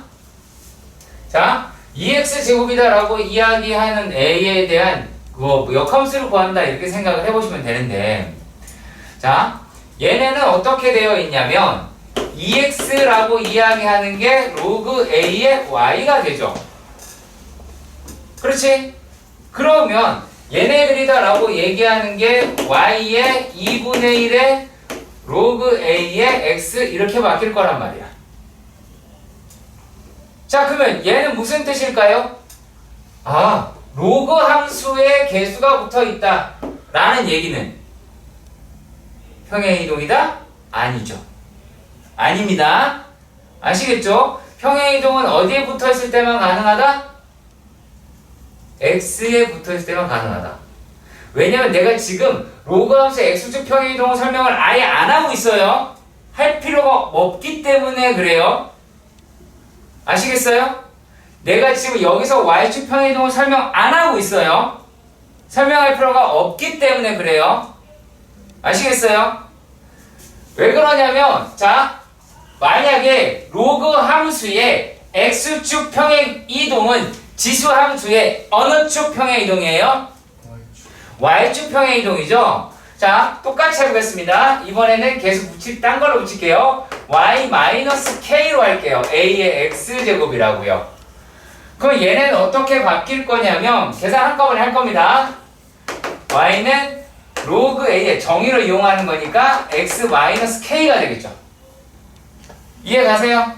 자, 2x제곱이다 라고 이야기하는 a에 대한 역함수를 구한다 이렇게 생각을 해보시면 되는데, 자, 얘네는 어떻게 되어 있냐면 2x라고 이야기하는 게 로그 a의 y가 되죠. 그렇지? 그러면 얘네들이다 라고 얘기하는 게 y의 2분의 1의 로그 a의 x 이렇게 바뀔 거란 말이야. 자, 그러면 얘는 무슨 뜻일까요? 아, 로그 함수의 개수가 붙어 있다 라는 얘기는 평행이동이다? 아니죠. 아닙니다. 아시겠죠? 평행이동은 어디에 붙어 있을 때만 가능하다? x에 붙어 있을 때만 가능하다. 왜냐면 내가 지금 로그 함수의 x축 평행이동을 설명을 아예 안 하고 있어요. 할 필요가 없기 때문에 그래요. 아시겠어요? 내가 지금 여기서 y축 평행이동을 설명 안 하고 있어요. 설명할 필요가 없기 때문에 그래요. 아시겠어요? 왜 그러냐면, 자, 만약에 로그 함수의 x축 평행이동은 지수 함수의 어느 축 평행이동이에요? y축 평행이동이죠? 자, 똑같이 해보겠습니다. 이번에는 계속 딴 걸로 붙일게요. y-k로 할게요. a의 x제곱이라고요. 그럼 얘는 어떻게 바뀔 거냐면, 계산 한꺼번에 할 겁니다. y는 로그 a의 정의를 이용하는 거니까 x-k가 되겠죠. 이해 가세요?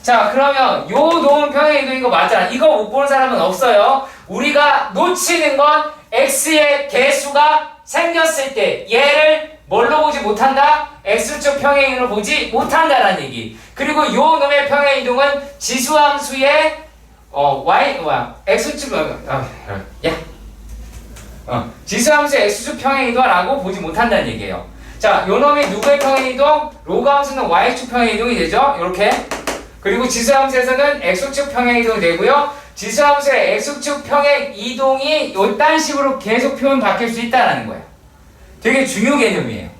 자, 그러면 요 놈은 평행이동인 거 맞잖아. 이거 못 보는 사람은 없어요. 우리가 놓치는 건 x의 개수가 생겼을 때 얘를 뭘로 보지 못한다? x축 평행이동으로 보지 못한다라는 얘기. 그리고 요 놈의 평행이동은 지수함수의 x축 지수함수의 x축 평행이동이라고 보지 못한다는 얘기예요. 자, 요 놈이 누구의 평행이동? 로그함수는 y축 평행이동이 되죠. 이렇게. 그리고 지수함수에서는 x축 평행이동이 되고요. 지수함수의 x축 평행이동이 요딴 식으로 계속 표현 바뀔 수 있다는 거예요. 되게 중요 개념이에요.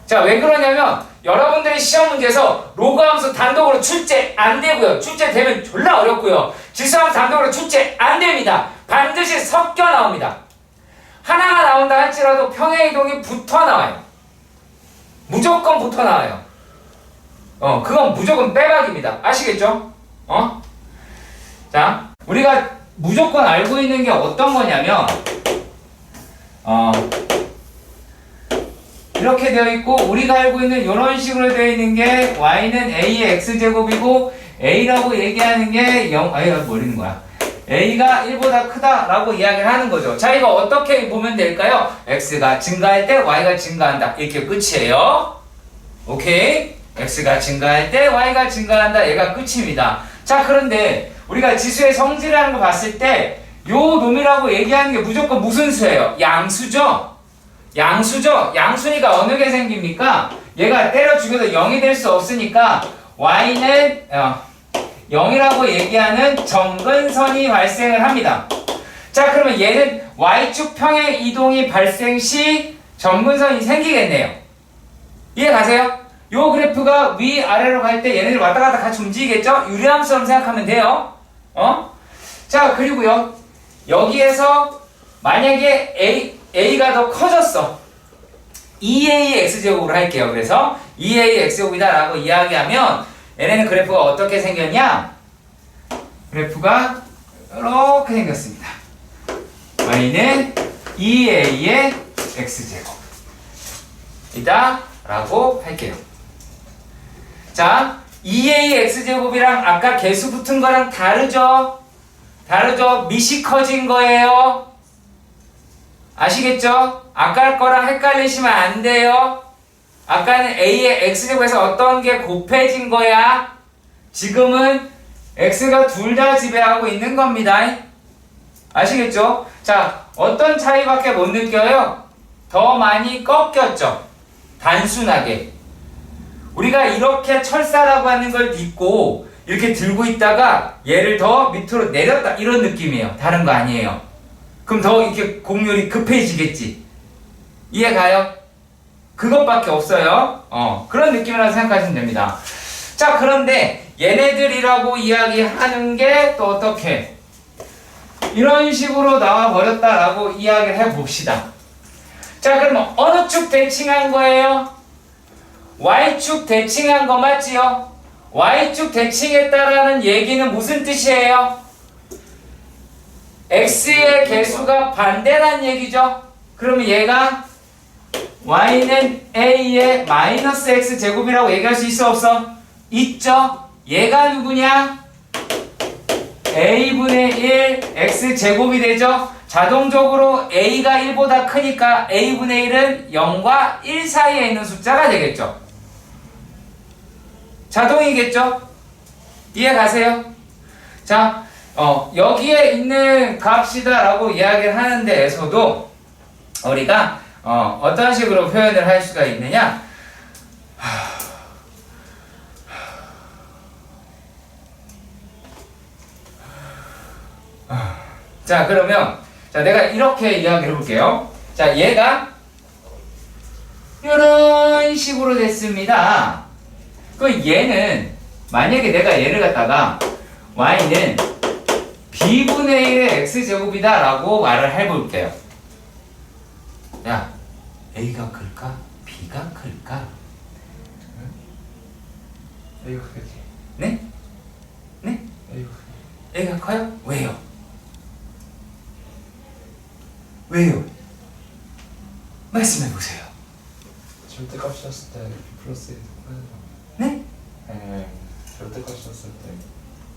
자, 왜 그러냐면 여러분들이 시험 문제에서 로그함수 단독으로 출제 안 되고요. 출제되면 졸라 어렵고요. 지수함수 단독으로 출제 안 됩니다. 반드시 섞여 나옵니다. 하나가 나온다 할지라도 평행이동이 붙어 나와요. 무조건 붙어 나와요. 그건 무조건 빼박입니다. 아시겠죠? 자, 우리가 무조건 알고 있는 게 어떤 거냐면 이렇게 되어 있고 우리가 알고 있는 이런 식으로 되어 있는 게 y는 a의 x제곱이고 a라고 얘기하는 게 0, a가 뭐리는 거야? a가 1보다 크다라고 이야기를 하는 거죠. 자, 이거 어떻게 보면 될까요? x가 증가할 때 y가 증가한다. 이렇게 끝이에요. 오케이? x가 증가할 때 y가 증가한다. 얘가 끝입니다. 자, 그런데 우리가 지수의 성질이라는 거 봤을 때 요 놈이라고 얘기하는 게 무조건 무슨 수예요? 양수죠? 양수죠? 양수니까 어느 게 생깁니까? 얘가 때려 죽여도 0이 될 수 없으니까 y는 0이라고 얘기하는 정근선이 발생을 합니다. 자, 그러면 얘는 y축 평행 이동이 발생 시 정근선이 생기겠네요. 이해 가세요? 요 그래프가 위아래로 갈 때 얘네들 왔다 갔다 같이 움직이겠죠? 유리함수처럼 생각하면 돼요. 자, 그리고요. 여기에서 만약에 a가 더 커졌어. 2a x제곱으로 할게요. 그래서 2a x제곱이다 라고 이야기하면 얘네는 그래프가 어떻게 생겼냐? 그래프가 이렇게 생겼습니다. y는 2a의 x제곱 이다 라고 할게요. 자, 2a x제곱이랑 아까 개수 붙은 거랑 다르죠? 다르죠? 밑이 커진 거예요. 아시겠죠? 아까 거랑 헷갈리시면 안 돼요. 아까는 a의 x제곱에서 어떤 게 곱해진 거야. 지금은 x가 둘 다 지배하고 있는 겁니다. 아시겠죠? 자, 어떤 차이밖에 못 느껴요? 더 많이 꺾였죠? 단순하게. 우리가 이렇게 철사라고 하는 걸 믿고 이렇게 들고 있다가 얘를 더 밑으로 내렸다 이런 느낌이에요. 다른 거 아니에요. 그럼 더 이렇게 곡률이 급해지겠지. 이해 가요? 그것밖에 없어요. 그런 느낌이라고 생각하시면 됩니다. 자, 그런데 얘네들이라고 이야기하는 게 또 어떻게 이런 식으로 나와 버렸다라고 이야기를 해봅시다. 자, 그러면 어느 축 대칭한 거예요? Y축 대칭한 거 맞지요? Y축 대칭했다라는 얘기는 무슨 뜻이에요? X의 개수가 반대란 얘기죠? 그러면 얘가 Y는 A의 마이너스 X 제곱이라고 얘기할 수 있어 없어? 있죠? 얘가 누구냐? A분의 1 X 제곱이 되죠? 자동적으로 A가 1보다 크니까 A분의 1은 0과 1 사이에 있는 숫자가 되겠죠? 자동이겠죠? 이해 가세요? 자, 여기에 있는 값이다 라고 이야기를 하는 데에서도 우리가 어떤 식으로 표현을 할 수가 있느냐? 자, 그러면 자, 내가 이렇게 이야기를 해볼게요. 자, 얘가 이런 식으로 됐습니다. 그 얘는 만약에 내가 얘를 갖다가 y는 b분의 1의 x제곱이다 라고 말을 해볼게요. 야, a가 클까? b가 클까? A가 크겠지. 네? 네? A가 a가 커요? 왜요? 왜요? 말씀해보세요. 절대값이 었을 때 B 플러스 1이 더 커야 되잖아. 네? 절대값이 었을 때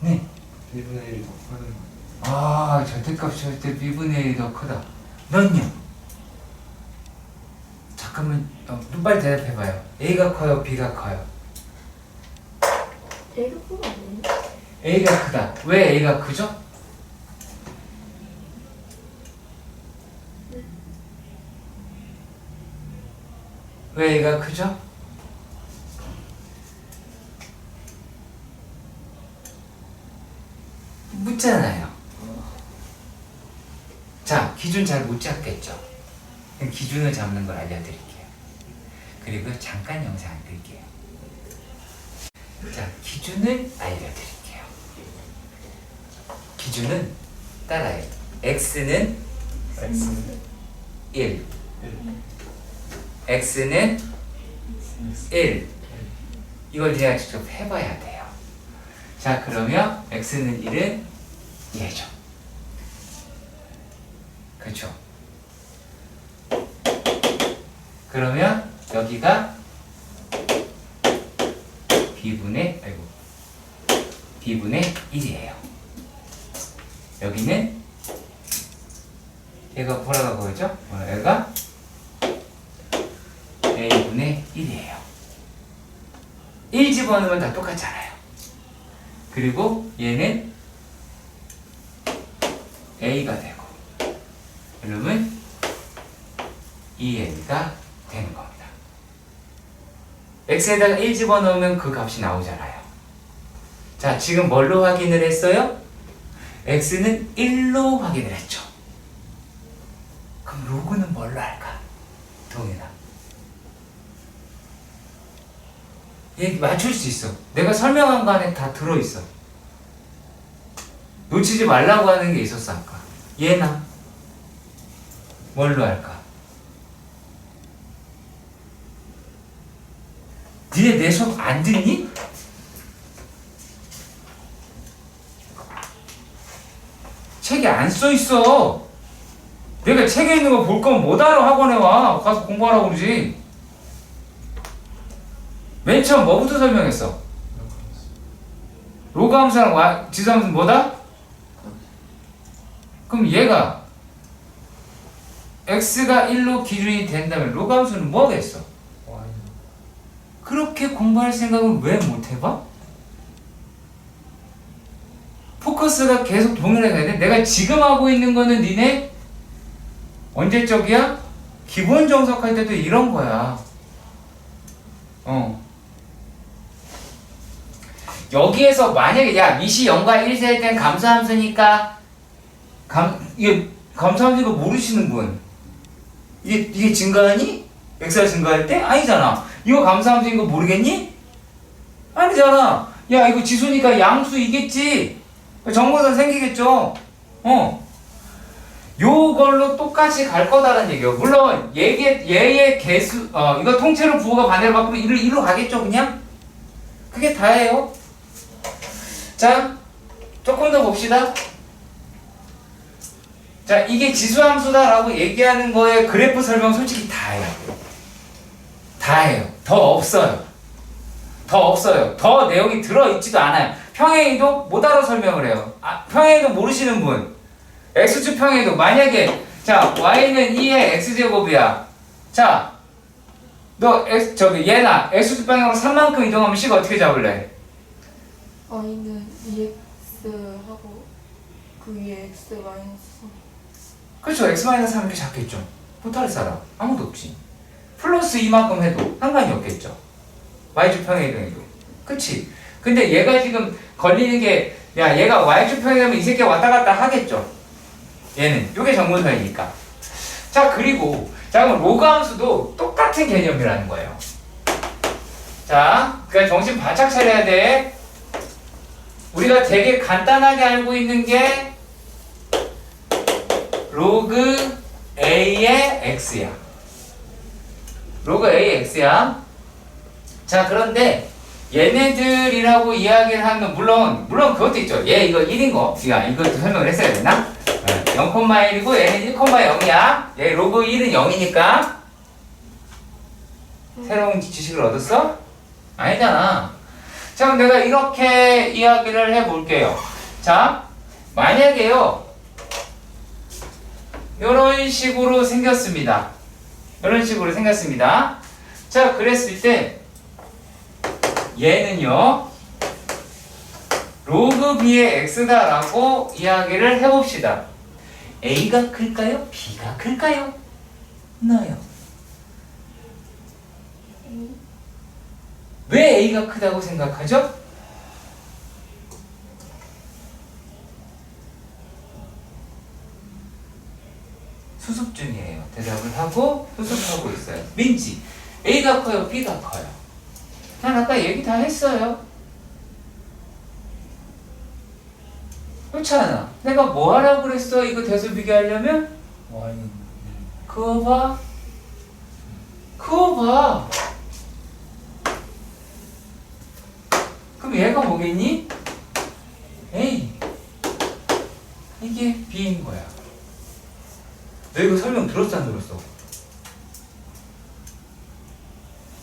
네. B분의 1이 더 커야 되는 거야. 아, 절대값이 절대 b분의 1이 더 크다. 넌요? 잠깐만, 그럼 빨리 대답해봐요. A가 커요, B가 커요? A가 크면 안 되나? A가 크다. 왜 A가 크죠? 왜 A가 크죠? 묻잖아요. 자, 기준 잘 못 잡겠죠? 그럼 기준을 잡는 걸 알려드릴게요. 그리고 잠깐 영상 끌게요. 자, 기준을 알려드릴게요. 기준은 따라해요. X는 1, X는 1. 이걸 그냥 직접 해봐야 돼요. 자, 그러면 X는 1은 얘죠. 그렇죠? 그러면 여기가 B분의 1이에요. 여기는 얘가 뭐라고 그러죠? 얘가 A분의 1이에요. 1 집어넣으면 다 똑같잖아요. 그리고 얘는 A가 되고, 그러면 2A가 되는 겁니다. X에다가 1 집어넣으면 그 값이 나오잖아요. 자, 지금 뭘로 확인을 했어요? X는 1로 확인을 했죠. 그럼 로그는 뭘로 할까? 동현아. 얘 맞출 수 있어. 내가 설명한 거 안에 다 들어있어. 놓치지 말라고 하는 게 있었어 아까. 얘나 뭘로 할까? 니네 내 수업 안 듣니? 책에 안 써있어. 내가 책에 있는 거 볼 거면 못 알아. 학원에 와 가서 공부하라고 그러지. 맨 처음 뭐부터 설명했어? 로그 함수랑 지수 함수는 뭐다? 그럼 얘가 x가 1로 기준이 된다면 로그 함수는 뭐겠어? 그렇게 공부할 생각은 왜 못 해봐? 포커스가 계속 동일하게 가야 돼. 내가 지금 하고 있는 거는 니네 언제적이야? 기본 정석할 때도 이런 거야. 여기에서 만약에 야 미시 0과 1 셀 땐 감소함수니까 이게 감소함수 이거 모르시는 분 이게 증가하니? x가 증가할 때? 아니잖아. 이거 감소함수인 거 모르겠니? 아니잖아. 야 이거 지수니까 양수이겠지. 정보선 생기겠죠. 요걸로 똑같이 갈 거다라는 얘기예요. 물론 얘의 개수 이거 통째로 부호가 반대로 바꾸면 1로 가겠죠 그냥? 그게 다예요. 자, 조금 더 봅시다. 자, 이게 지수함수다라고 얘기하는 거에 그래프 설명 솔직히 다예요. 다예요. 더 없어요. 더 내용이 들어있지도 않아요. 평행이도 못 알아 설명을 해요. 평행이도 모르시는 분. x축 평행이도 만약에 자 y는 2의 x제곱이야. 자, 너 얘나 x축 평행으로 3만큼 이동하면 c가 어떻게 잡을래? y는 2x 하고 그 위에 x 마이너스 3. 그렇죠. x-3 이렇게 잡겠죠. 못할 사람 아무도 없지. 플러스 이만큼 해도 상관이 없겠죠. y축 평행이동해도. 그치? 근데 얘가 지금 걸리는 게 야 얘가 y축 평행이면 이 새끼가 왔다 갔다 하겠죠. 얘는 요게 정문선이니까. 자, 그리고 자 그럼 로그 함수도 똑같은 개념이라는 거예요. 자, 그러니까 정신 바짝 차려야 돼. 우리가 되게 간단하게 알고 있는 게 로그 a의 x야. 로그 a의 x야. 자, 그런데 얘네들이라고 이야기를 하면 물론 그것도 있죠. 얘 이거 1인 거. 이것도 설명을 했어야 됐나? 0,1이고 얘는 1,0이야. 얘 로그 1은 0이니까 새로운 지식을 얻었어? 아니잖아. 자, 그럼 내가 이렇게 이야기를 해볼게요. 자, 만약에요 이런 식으로 생겼습니다. 자, 그랬을 때 얘는요 로그 b의 x다라고 이야기를 해봅시다. a가 클까요? b가 클까요? 나요. 왜 a가 크다고 생각하죠? 수습 중이에요. 대답을 하고 수습하고 있어요. 민지, a가 커요? b가 커요? 난 아까 얘기 다 했어요. 그렇지 않아? 내가 뭐 하라고 그랬어? 이거 대수 비교하려면? Y는 그거 봐. 그거 봐. 그럼 얘가 뭐겠니? A. 이게 B인 거야. 너 이거 설명 들었어, 안 들었어?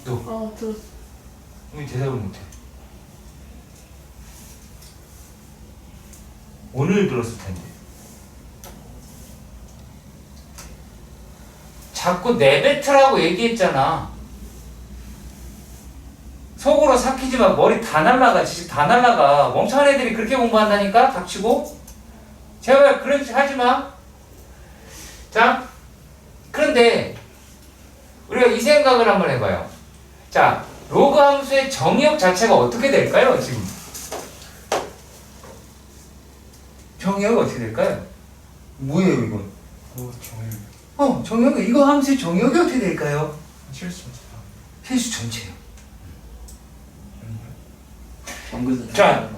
너 들었어. 왜 대답을 못해? 오늘 들었을 텐데. 자꾸 내뱉으라고 얘기했잖아. 속으로 삭히지 마. 머리 다 날라가. 지식 다 날라가. 멍청한 애들이 그렇게 공부한다니까? 닥치고. 제발 그런 짓 하지 마. 자, 그런데 우리가 이 생각을 한번 해봐요. 자, 로그 함수의 정의역 자체가 어떻게 될까요? 지금 정의역이 어떻게 될까요? 뭐예요 이건? 정일 정의역이 이거 함수의 정의역이 어떻게 될까요? 실수 필수 전체요. 정근선. 자,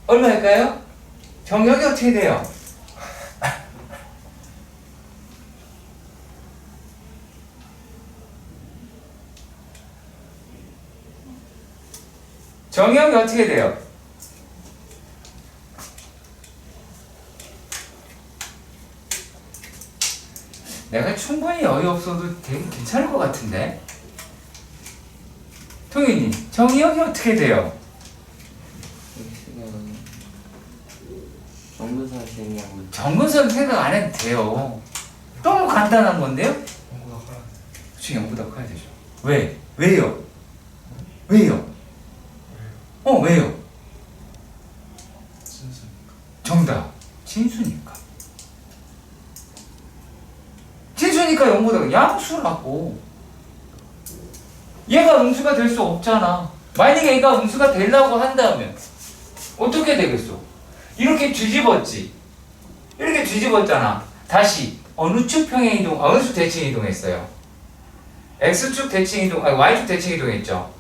얼마일까요? 정의역이 어떻게 돼요? 정의역이 어떻게 돼요? 내가 충분히 어이없어도 되게 괜찮을 것 같은데? 통인이 정의역이 어떻게 돼요? 정근선 쌤이랑 정근선 생각 안 해도 돼요. 너무 간단한 건데요? 연구가 커야 돼. 그치, 0보다 커야 되죠. 왜? 왜요? 왜요? 왜요? 진수니까. 정답. 진수니까. 진수니까 0보다 양수라고. 얘가 음수가 될 수 없잖아. 만약에 얘가 음수가 되려고 한다면 어떻게 되겠어? 이렇게 뒤집었지. 이렇게 뒤집었잖아. 다시 어느 축 평행 이동, 어느 축 대칭 이동했어요? X축 대칭 이동, Y축 대칭 이동했죠.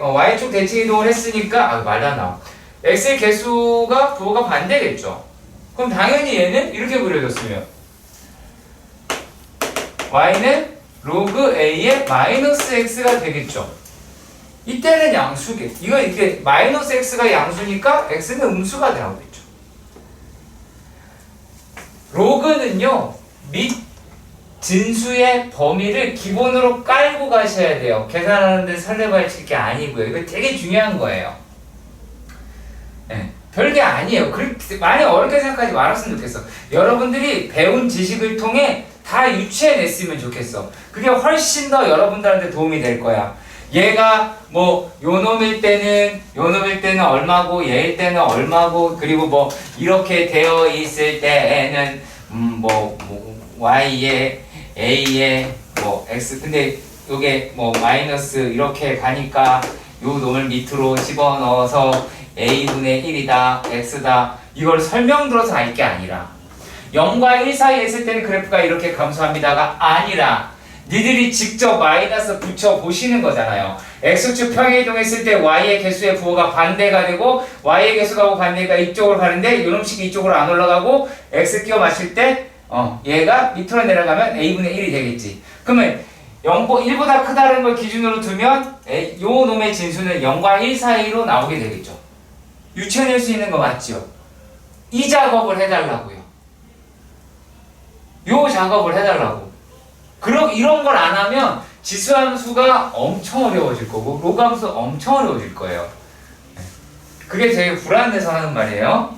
Y축 대칭 이동을 했으니까 말이 안 나와. X의 개수가 부호가 반대겠죠. 그럼 당연히 얘는 이렇게 그려졌으면 Y는 로그 A의 마이너스 X가 되겠죠. 이때는 양수겠. 이거 이렇게 마이너스 X가 양수니까 X는 음수가 나오겠죠. 로그는요 및 진수의 범위를 기본으로 깔고 가셔야 돼요. 계산하는데 설레발칠 게 아니고요. 이거 되게 중요한 거예요. 네, 별게 아니에요. 많이 어렵게 생각하지 말았으면 좋겠어. 여러분들이 배운 지식을 통해 다 유추해냈으면 좋겠어. 그게 훨씬 더 여러분들한테 도움이 될 거야. 얘가 뭐 요놈일 때는 얼마고 얘일 때는 얼마고 그리고 뭐 이렇게 되어 있을 때에는 y에 a에 뭐 x 근데 요게 뭐 마이너스 이렇게 가니까 요 놈을 밑으로 집어넣어서 a분의 1이다 x다 이걸 설명 들어서 알 게 아니라 0과 1 사이에 있을 때는 그래프가 이렇게 감소합니다가 아니라 니들이 직접 마이너스 붙여 보시는 거잖아요. x축 평행 이동했을 때 y의 개수의 부호가 반대가 되고 y의 개수가 반대가 이쪽으로 가는데 요놈식이 이쪽으로 안 올라가고 x 끼워 맞출 때 얘가 밑으로 내려가면 a분의 1이 되겠지. 그러면 1보다 크다는 걸 기준으로 두면 요 놈의 진수는 0과 1 사이로 나오게 되겠죠. 유추해낼 수 있는 거 맞죠? 이 작업을 해달라고요. 요 작업을 해달라고. 이런 걸 안 하면 지수함수가 엄청 어려워질 거고 로그함수 엄청 어려워질 거예요. 그게 되게 불안해서 하는 말이에요.